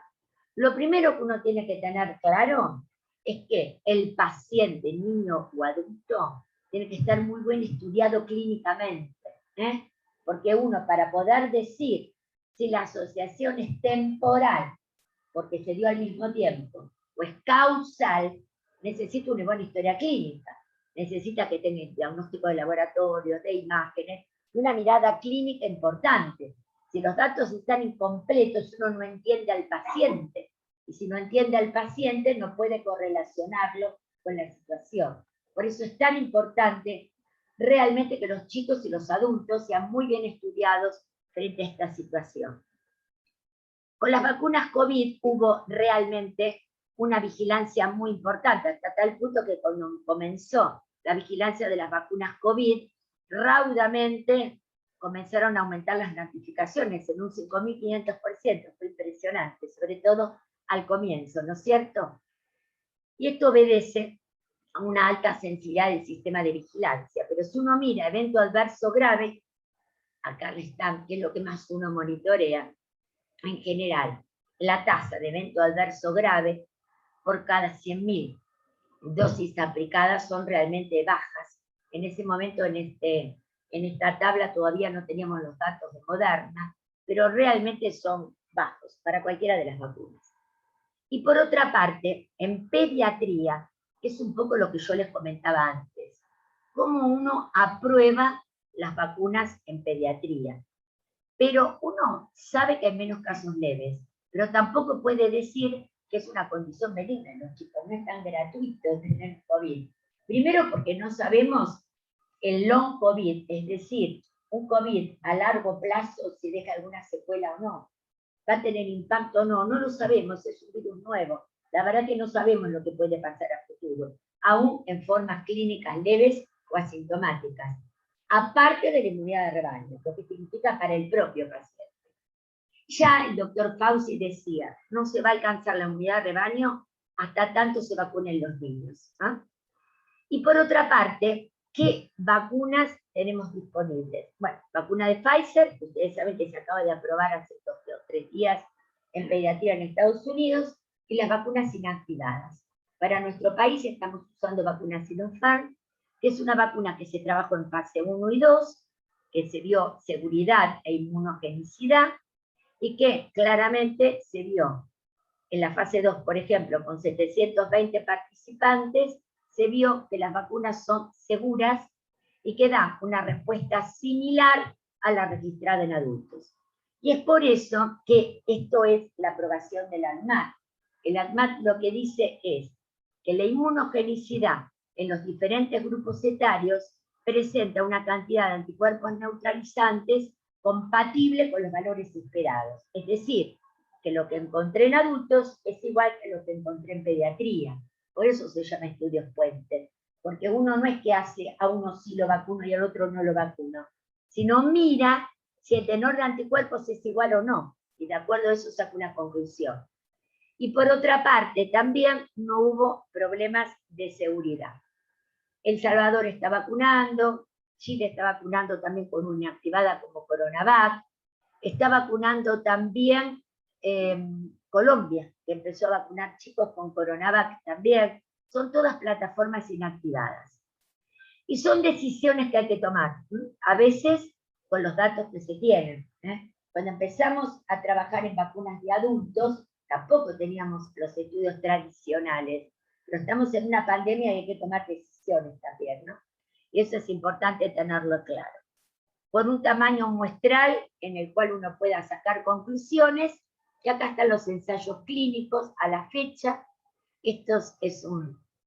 Lo primero que uno tiene que tener claro es que el paciente, niño o adulto, tiene que estar muy bien estudiado clínicamente, porque uno, para poder decir si la asociación es temporal, porque se dio al mismo tiempo, o es causal, necesita una buena historia clínica, necesita que tenga diagnóstico de laboratorio, de imágenes, una mirada clínica importante. Si los datos están incompletos, uno no entiende al paciente, y si no entiende al paciente no puede correlacionarlo con la situación. Por eso es tan importante realmente que los chicos y los adultos sean muy bien estudiados frente a esta situación. Con las vacunas COVID hubo realmente una vigilancia muy importante, hasta tal punto que cuando comenzó la vigilancia de las vacunas COVID, raudamente comenzaron a aumentar las notificaciones en un 5.500%, fue impresionante, sobre todo al comienzo, ¿no es cierto? Y esto obedece a una alta sensibilidad del sistema de vigilancia, pero si uno mira evento adverso grave, acá están, que es lo que más uno monitorea, en general, la tasa de evento adverso grave por cada 100.000 dosis aplicadas son realmente bajas. En ese momento, en esta tabla todavía no teníamos los datos de Moderna, pero realmente son bajos para cualquiera de las vacunas. Y por otra parte, en pediatría, que es un poco lo que yo les comentaba antes, cómo uno aprueba las vacunas en pediatría. Pero uno sabe que hay menos casos leves, pero tampoco puede decir que es una condición benigna en los chicos, no es tan gratuito tener COVID. Primero porque no sabemos el long COVID, es decir, un COVID a largo plazo, si deja alguna secuela o no. ¿Va a tener impacto o no? No lo sabemos, es un virus nuevo. La verdad que no sabemos lo que puede pasar a futuro, aún en formas clínicas leves o asintomáticas. Aparte de la inmunidad de rebaño, lo que significa para el propio paciente. Ya el doctor Fauci decía, no se va a alcanzar la inmunidad de rebaño hasta tanto se vacunen los niños. Y por otra parte, ¿qué vacunas tenemos disponibles? Bueno, vacuna de Pfizer, ustedes saben que se acaba de aprobar hace 2 o 3 días en pediatría en Estados Unidos, y las vacunas inactivadas. Para nuestro país estamos usando vacuna Sinopharm, que es una vacuna que se trabajó en fase 1 y 2, que se vio seguridad e inmunogenicidad, y que claramente se vio en la fase 2, por ejemplo, con 720 participantes, se vio que las vacunas son seguras y que dan una respuesta similar a la registrada en adultos. Y es por eso que esto es la aprobación del ANMAT. El ANMAT lo que dice es que la inmunogenicidad en los diferentes grupos etarios presenta una cantidad de anticuerpos neutralizantes compatible con los valores esperados. Es decir, que lo que encontré en adultos es igual que lo que encontré en pediatría. Por eso se llama estudios puentes. Porque uno no es que hace a uno sí lo vacuno y al otro no lo vacuno, sino mira si el tenor de anticuerpos es igual o no, y de acuerdo a eso saca una conclusión. Y por otra parte, también no hubo problemas de seguridad. El Salvador está vacunando, Chile está vacunando también con una activada como CoronaVac, está vacunando también Colombia, que empezó a vacunar chicos con CoronaVac también. Son todas plataformas inactivadas. Y son decisiones que hay que tomar, a veces con los datos que se tienen. Cuando empezamos a trabajar en vacunas de adultos, tampoco teníamos los estudios tradicionales, pero estamos en una pandemia y hay que tomar decisiones también, ¿no? Y eso es importante tenerlo claro. Por un tamaño muestral en el cual uno pueda sacar conclusiones, y acá están los ensayos clínicos a la fecha. Esto es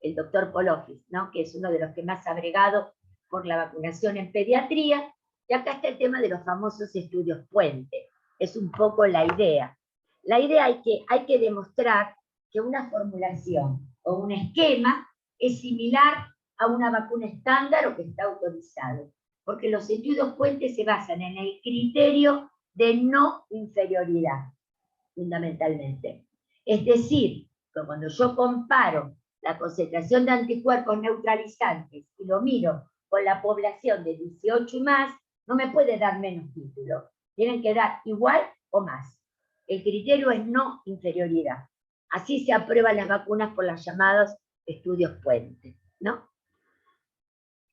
el doctor Polofis, ¿no? Que es uno de los que más ha bregado por la vacunación en pediatría, y acá está el tema de los famosos estudios puente. Es un poco la idea. La idea hay que demostrar que una formulación o un esquema es similar a una vacuna estándar o que está autorizado, porque los estudios puente se basan en el criterio de no inferioridad, fundamentalmente. Es decir, que cuando yo comparo la concentración de anticuerpos neutralizantes y lo miro con la población de 18 y más, no me puede dar menos título. Tienen que dar igual o más. El criterio es no inferioridad. Así se aprueban las vacunas por los llamados estudios puente, ¿no?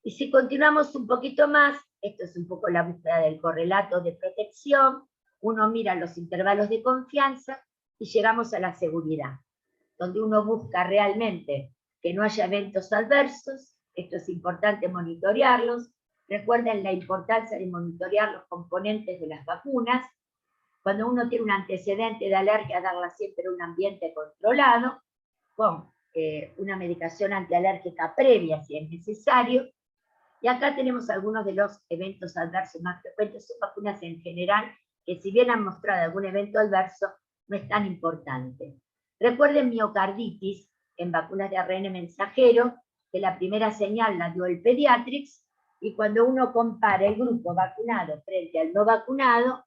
Y si continuamos un poquito más, esto es un poco la búsqueda del correlato de protección, uno mira los intervalos de confianza y llegamos a la seguridad, donde uno busca realmente que no haya eventos adversos. Esto es importante monitorearlos. Recuerden la importancia de monitorear los componentes de las vacunas. Cuando uno tiene un antecedente de alergia, darla siempre en un ambiente controlado, con una medicación antialérgica previa si es necesario. Y acá tenemos algunos de los eventos adversos más frecuentes. Son vacunas en general que, si bien han mostrado algún evento adverso, no es tan importante. Recuerden miocarditis en vacunas de ARN mensajero, que la primera señal la dio el Pediatrics, y cuando uno compara el grupo vacunado frente al no vacunado,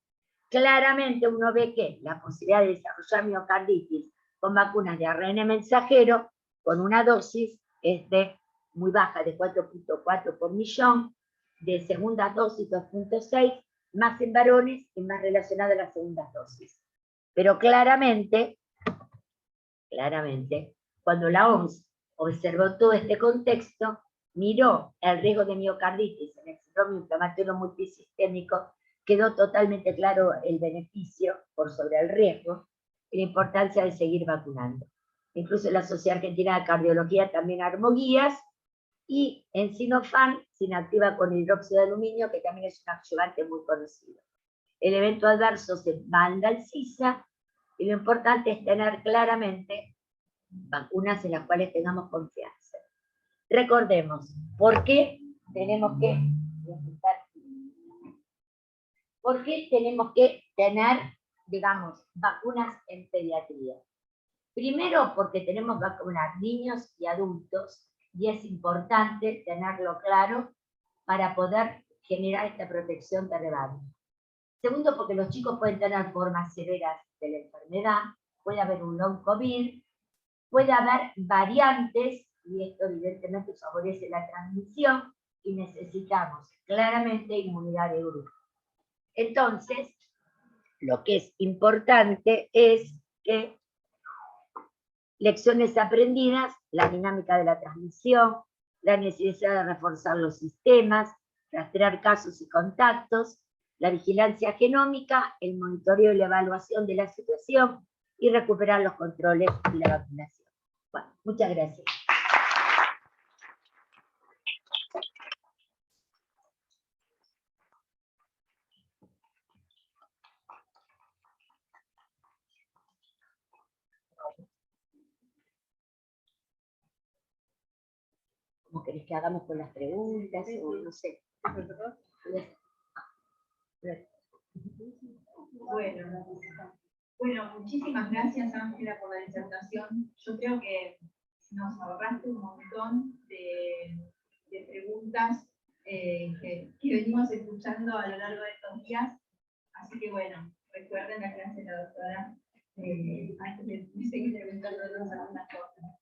claramente uno ve que la posibilidad de desarrollar miocarditis con vacunas de ARN mensajero, con una dosis, es de muy baja, de 4.4 por millón, de segunda dosis 2.6, más en varones y más relacionada a las segundas dosis. Pero claramente, cuando la OMS observó todo este contexto, miró el riesgo de miocarditis en el síndrome inflamatorio multisistémico, quedó totalmente claro el beneficio por sobre el riesgo y la importancia de seguir vacunando. Incluso la Sociedad Argentina de Cardiología también armó guías, y en Sinopharm se inactiva con hidróxido de aluminio, que también es un adyuvante muy conocido. El evento adverso se manda al CISA, y lo importante es tener claramente vacunas en las cuales tengamos confianza. Recordemos, ¿por qué tenemos que tener, digamos, vacunas en pediatría? Primero, porque tenemos que vacunar niños y adultos, y es importante tenerlo claro para poder generar esta protección de rebaño. Segundo, porque los chicos pueden tener formas severas de la enfermedad, puede haber un long COVID, puede haber variantes, y esto evidentemente favorece la transmisión, y necesitamos claramente inmunidad de grupo. Entonces, lo que es importante es que lecciones aprendidas, la dinámica de la transmisión, la necesidad de reforzar los sistemas, rastrear casos y contactos, la vigilancia genómica, el monitoreo y la evaluación de la situación, y recuperar los controles y la vacunación. Bueno, muchas gracias. ¿Cómo querés que hagamos con las preguntas? O no sé. Bueno, muchísimas gracias, Ángela, por la disertación. Yo creo que nos ahorraste un montón de preguntas que venimos escuchando a lo largo de estos días. Así que bueno, recuerden la clase de la doctora antes de seguir preguntando algunas cosas.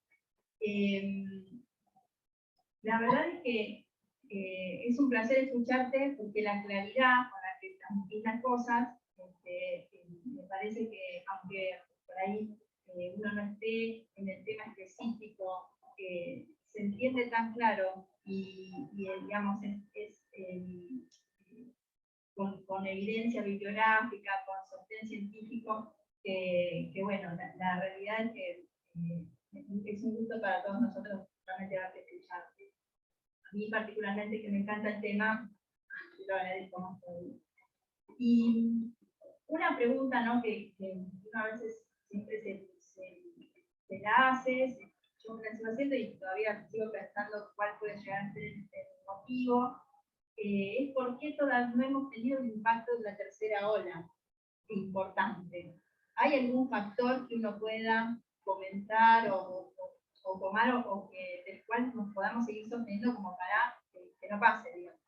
La verdad es que es un placer escucharte porque la claridad con la que transmitís las cosas, me parece que aunque por ahí uno no esté en el tema específico, se entiende tan claro y digamos, con evidencia bibliográfica, con sostén científico, que bueno, la realidad es que es un gusto para todos nosotros realmente darte escucharte. A mí particularmente, que me encanta el tema, lo agradezco más todavía. Y una pregunta, ¿no?, que uno a veces siempre se la hace, yo me la sigo haciendo y todavía sigo pensando cuál puede llegar a ser el motivo, es por qué todavía no hemos tenido un impacto de la tercera ola importante. ¿Hay algún factor que uno pueda comentar o tomar o que, del cual nos podamos seguir sosteniendo como para que no pase, digamos?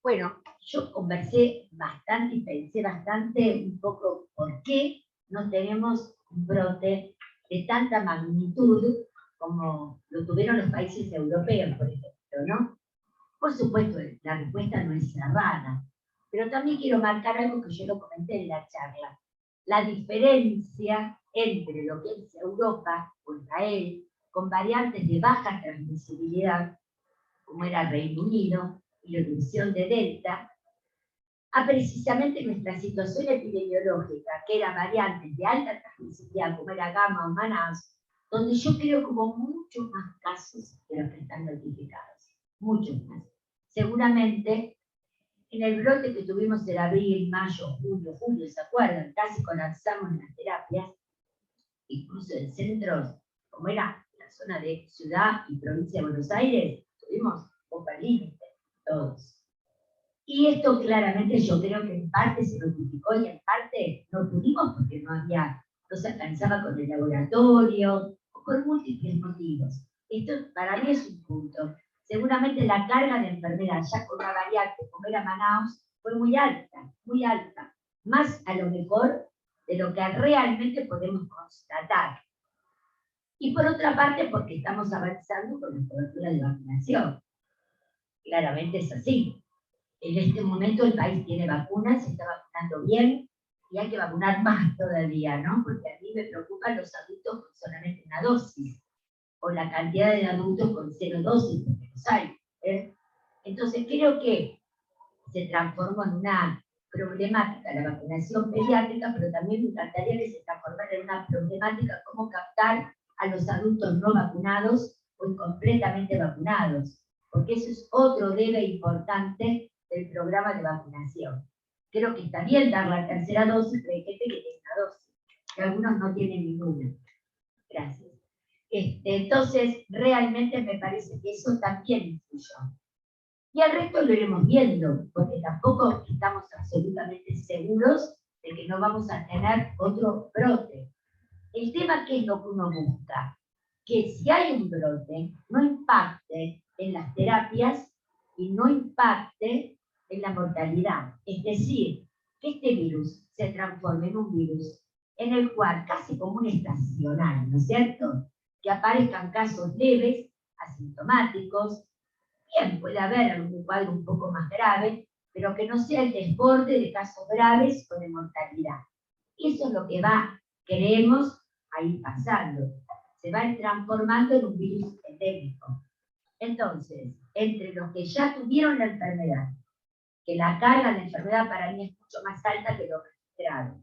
Bueno, yo conversé bastante y pensé bastante un poco por qué no tenemos un brote de tanta magnitud como lo tuvieron los países europeos, por ejemplo, ¿no? Por supuesto, la respuesta no es cerrada, pero también quiero marcar algo que yo lo comenté en la charla. La diferencia entre lo que es Europa o Israel, con variantes de baja transmisibilidad, como era Reino Unido, y la irrupción de Delta, a precisamente nuestra situación epidemiológica, que era variantes de alta transmisibilidad, como era Gamma o Manaus, donde yo creo que hubo muchos más casos de los que están notificados, muchos más. Seguramente, en el brote que tuvimos en abril, mayo, julio, ¿se acuerdan? Casi colapsamos en las terapias, incluso en centros, como era la zona de Ciudad y Provincia de Buenos Aires, tuvimos poca límite, todos. Y esto claramente yo creo que en parte se notificó y en parte no pudimos porque no se alcanzaba con el laboratorio, o por múltiples motivos. Esto para mí es un punto. Seguramente la carga de enfermedad ya con una variante como era Manaus fue muy alta, más a lo mejor de lo que realmente podemos constatar. Y por otra parte porque estamos avanzando con la cobertura de vacunación. Claramente es así. En este momento el país tiene vacunas, se está vacunando bien, y hay que vacunar más todavía, ¿no? Porque a mí me preocupan los adultos con solamente una dosis, o la cantidad de adultos con 0 dosis, porque los hay. Entonces creo que se transformó en una problemática la vacunación pediátrica, pero también me encantaría que se transformara en una problemática cómo captar a los adultos no vacunados o incompletamente vacunados, porque eso es otro debe importante del programa de vacunación. Creo que está bien dar la tercera dosis, pero hay gente que tiene una dosis, y algunos no tienen ninguna. Gracias. Entonces, realmente me parece que eso también influyó. Y al resto lo iremos viendo, porque tampoco estamos absolutamente seguros de que no vamos a tener otro brote. El tema, ¿qué es lo que uno busca? Que si hay un brote, no impacte en las terapias y no impacte en la mortalidad. Es decir, que este virus se transforme en un virus en el cual, casi como un estacional, ¿no es cierto?, que aparezcan casos leves, asintomáticos. Bien, puede haber algún cuadro un poco más grave, pero que no sea el desborde de casos graves o de mortalidad. Eso es lo que creemos, a ir pasando. Se va transformando en un virus endémico. Entonces, entre los que ya tuvieron la enfermedad, que la carga de la enfermedad para mí es mucho más alta que lo registrado,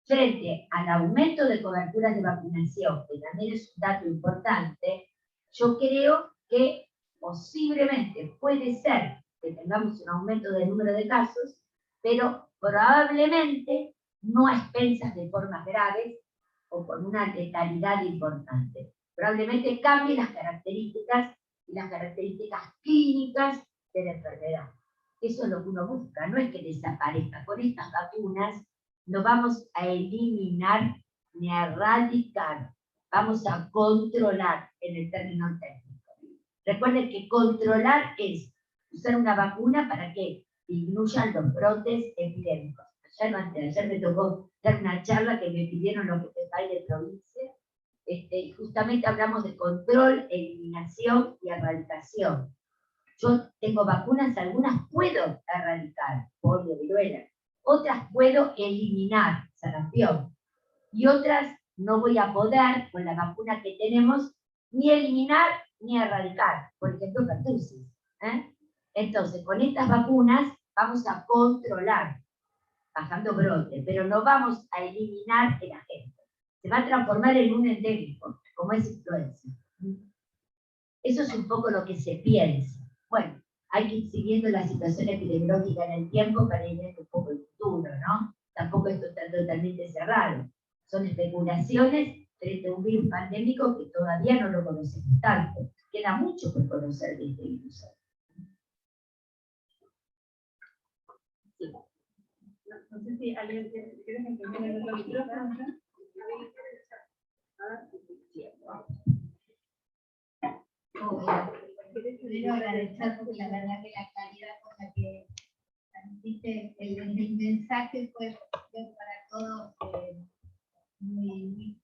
frente al aumento de coberturas de vacunación, que también es un dato importante, yo creo que posiblemente puede ser que tengamos un aumento del número de casos, pero probablemente no a expensas de formas graves o con una letalidad importante. Probablemente cambien las características y las características clínicas de la enfermedad. Eso es lo que uno busca, no es que desaparezca. Con estas vacunas no vamos a eliminar ni a erradicar, vamos a controlar en el término técnico. Recuerden que controlar es usar una vacuna para que disminuyan los brotes epidémicos. Ayer me tocó dar una charla que me pidieron los jefes de provincia, y justamente hablamos de control, eliminación y erradicación. Yo tengo vacunas, algunas puedo erradicar, polio, viruela, otras puedo eliminar, sarampión, y otras no voy a poder, con la vacuna que tenemos, ni eliminar ni erradicar, por ejemplo, pertussis. Entonces, con estas vacunas vamos a controlar, bajando brote, pero no vamos a eliminar el agente. Se va a transformar en un endémico, como es influenza. Eso es un poco lo que se piensa. Bueno, hay que ir siguiendo la situación epidemiológica en el tiempo para ir viendo un poco el futuro, ¿no? Tampoco esto está totalmente cerrado. Son especulaciones frente a un virus pandémico que todavía no lo conocemos tanto. Queda mucho por conocer de este virus. Sí. No sé si alguien quiere intervenir en otro micrófono. Quiero agradecer porque la verdad que la calidad con la que transmitiste el mensaje fue para todos muy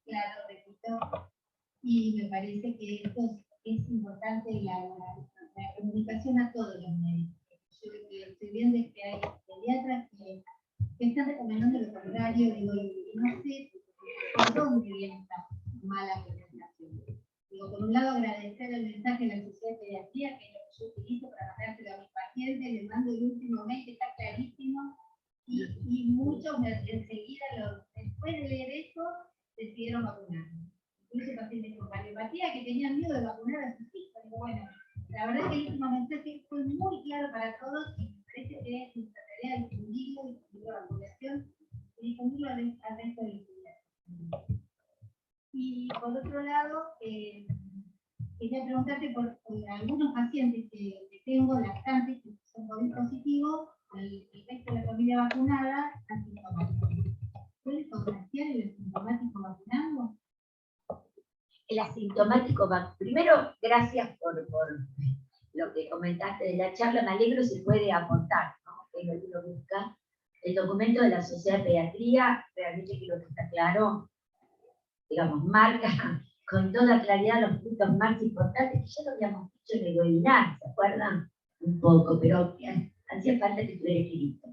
claro, repito, y me parece que esto es importante la comunicación a todos los médicos. Yo estoy viendo que hay pediatras que están recomendando lo contrario, digo, y no sé por dónde viene esta mala presentación. Digo, por un lado agradecer el mensaje de la Sociedad de Pediatría, que es lo que yo utilizo para mandárselo a mis pacientes, les mando el último mail que está clarísimo, y muchos enseguida, después de leer eso, decidieron vacunar. Incluso pacientes con cardiopatía que tenían miedo de vacunar a sus hijos. Digo, bueno, la verdad que el último mensaje fue muy claro para todos y me parece que es nuestra tarea difundirlo, difundir la vacunación y difundirlo al resto de los estudiantes. Y por otro lado, quería preguntarte por algunos pacientes que tengo, lactantes, que son COVID positivos, el resto de la familia vacunada, asintomático. ¿Puede contagiar el asintomático vacunado? El asintomático primero, gracias por lo que comentaste de la charla, me alegro si puede aportar, ¿no? Que es lo que uno busca. El documento de la Sociedad de Pediatría, realmente creo que está claro, digamos, marca con toda claridad los puntos más importantes, que ya lo habíamos dicho en el webinar, ¿se acuerdan? Un poco, pero hacía falta que estuviera escrito.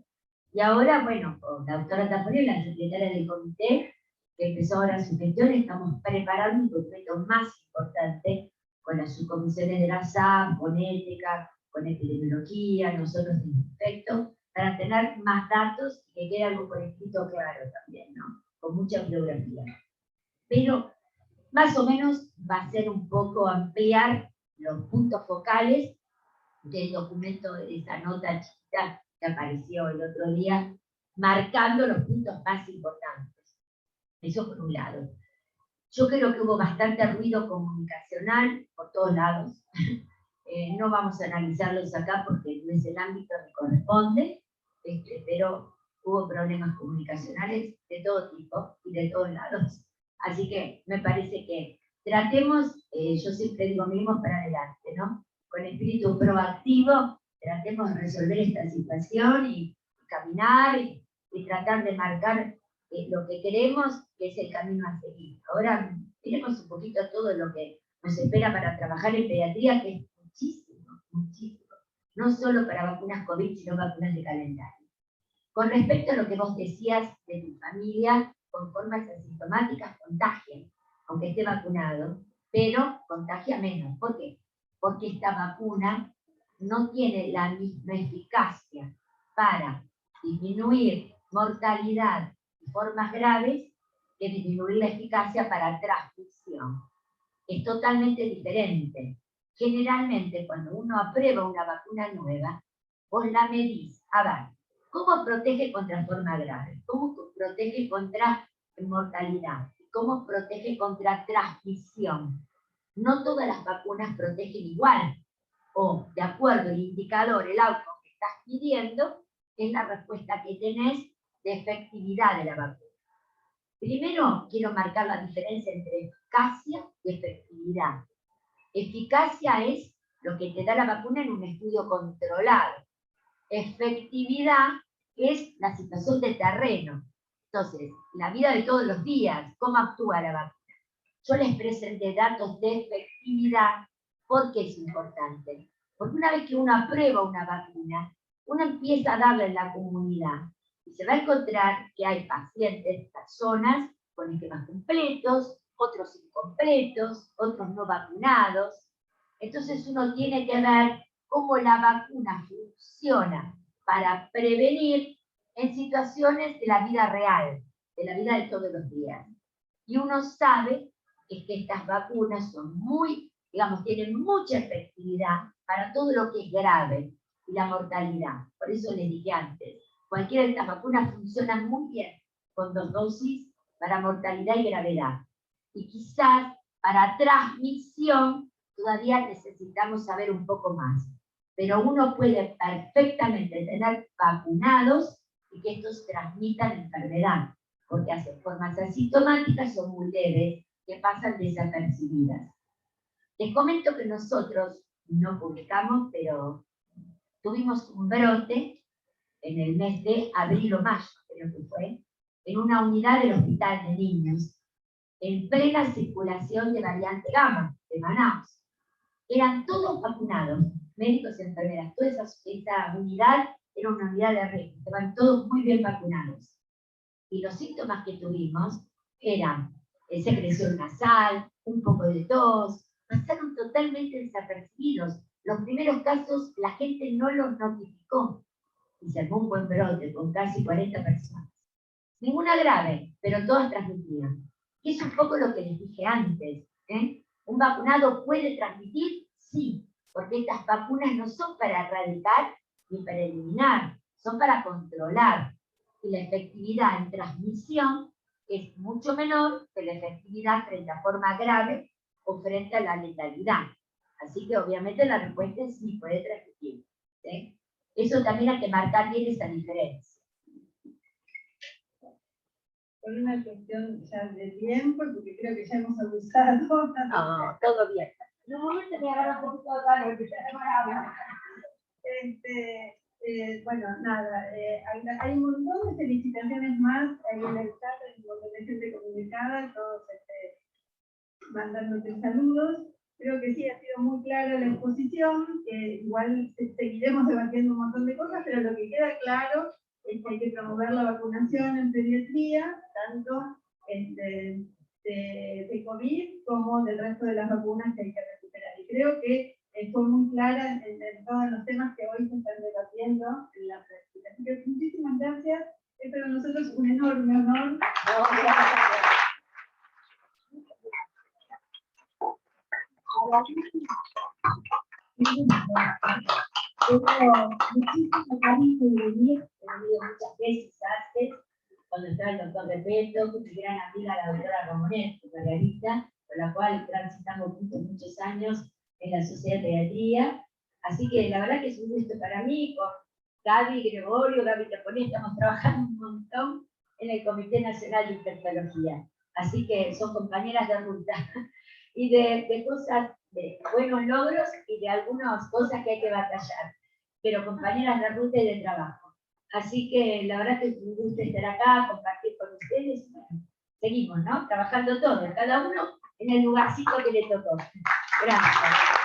Y ahora, bueno, con la doctora Taponel, la secretaria del comité, que empezó ahora su gestión, estamos preparando un documento más importante con las subcomisiones de la SAP, con ética, con epidemiología, nosotros en efecto, para tener más datos y que quede algo por escrito claro también, ¿no? Con mucha bibliografía. Pero más o menos va a ser un poco ampliar los puntos focales del documento, de esa nota chiquita que apareció el otro día, marcando los puntos más importantes. Eso por un lado. Yo creo que hubo bastante ruido comunicacional por todos lados. No vamos a analizarlos acá porque no es el ámbito que corresponde, pero hubo problemas comunicacionales de todo tipo y de todos lados. Así que me parece que tratemos, yo siempre digo, miremos para adelante, ¿no? Con espíritu proactivo, tratemos de resolver esta situación y caminar y tratar de marcar lo que queremos, que es el camino a seguir. Ahora miremos un poquito todo lo que nos espera para trabajar en pediatría, que es muchísimo, muchísimo. No solo para vacunas COVID, sino vacunas de calendario. Con respecto a lo que vos decías de tu familia, con formas asintomáticas contagian, aunque esté vacunado, pero contagia menos. ¿Por qué? Porque esta vacuna no tiene la misma eficacia para disminuir mortalidad y formas graves que disminuir la eficacia para transmisión. Es totalmente diferente. Generalmente, cuando uno aprueba una vacuna nueva, vos la medís. A ver, ¿cómo protege contra forma grave? ¿Cómo protege contra mortalidad? ¿Cómo protege contra transmisión? No todas las vacunas protegen igual. O, de acuerdo al indicador, el outcome que estás pidiendo, es la respuesta que tenés de efectividad de la vacuna. Primero, quiero marcar la diferencia entre eficacia y efectividad. Eficacia es lo que te da la vacuna en un estudio controlado. Efectividad es la situación de terreno. Entonces, la vida de todos los días, ¿cómo actúa la vacuna? Yo les presenté datos de efectividad. ¿Por qué es importante? Porque una vez que uno aprueba una vacuna, uno empieza a darla en la comunidad y se va a encontrar que hay pacientes, personas con esquemas completos, otros incompletos, otros no vacunados. Entonces uno tiene que ver cómo la vacuna funciona para prevenir en situaciones de la vida real, de la vida de todos los días. Y uno sabe que estas vacunas son muy, digamos, tienen mucha efectividad para todo lo que es grave y la mortalidad. Por eso les dije antes, cualquiera de estas vacunas funcionan muy bien con 2 dosis para mortalidad y gravedad. Y quizás para transmisión todavía necesitamos saber un poco más. Pero uno puede perfectamente tener vacunados y que estos transmitan enfermedad, porque hacen formas asintomáticas, son muy leves, que pasan desapercibidas. Les comento que nosotros no publicamos, pero tuvimos un brote en el mes de abril o mayo, creo que fue, en una unidad del Hospital de Niños, en plena circulación de variante Gamma, de Manaus. Eran todos vacunados, médicos y enfermeras. Toda esa unidad era una unidad de riesgo, estaban todos muy bien vacunados. Y los síntomas que tuvimos eran secreción nasal, un poco de tos, pasaron totalmente desapercibidos. Los primeros casos la gente no los notificó y se armó un buen brote con casi 40 personas. Ninguna grave, pero todas transmitían. Y es un poco lo que les dije antes. ¿Un vacunado puede transmitir? Sí, porque estas vacunas no son para erradicar ni para eliminar, son para controlar. Y la efectividad en transmisión es mucho menor que la efectividad frente a forma grave o frente a la letalidad. Así que obviamente la respuesta es sí, puede transmitir. ¿Sí? Eso también hay que marcar bien esa diferencia. Por una cuestión ya de tiempo, porque creo que ya hemos abusado. No, todo bien. En un momento me agarró un poquito de calor, que se demoraba. Bueno, nada, hay un montón de felicitaciones más ahí en el chat, hay un montón de gente comunicada, todos mandándote saludos. Creo que sí, ha sido muy clara la exposición, que igual seguiremos debatiendo un montón de cosas, pero lo que queda claro es que hay que promover la vacunación en pediatría, tanto de COVID como del resto de las vacunas que hay que recuperar. Y creo que fue muy clara en todos los temas que hoy se están debatiendo en la práctica. Así que muchísimas gracias. Es para nosotros un enorme honor. Tengo muchísimo cariño de venir, he venido muchas veces antes, cuando estaba el doctor Repeto, con mi gran amiga la doctora Ramonet, Margarita, con la cual transitamos juntos muchos años en la Sociedad de Pediatría. Así que la verdad que es un gusto para mí, con Gaby, Gregorio, Gaby Taponé, estamos trabajando un montón en el Comité Nacional de Infectología. Así que son compañeras de ruta y de cosas, de buenos logros y de algunas cosas que hay que batallar, pero compañeras de ruta y de trabajo. Así que la verdad que es un gusto estar acá, compartir con ustedes. Bueno, seguimos, ¿no? Trabajando todos, cada uno en el lugarcito que le tocó. Gracias.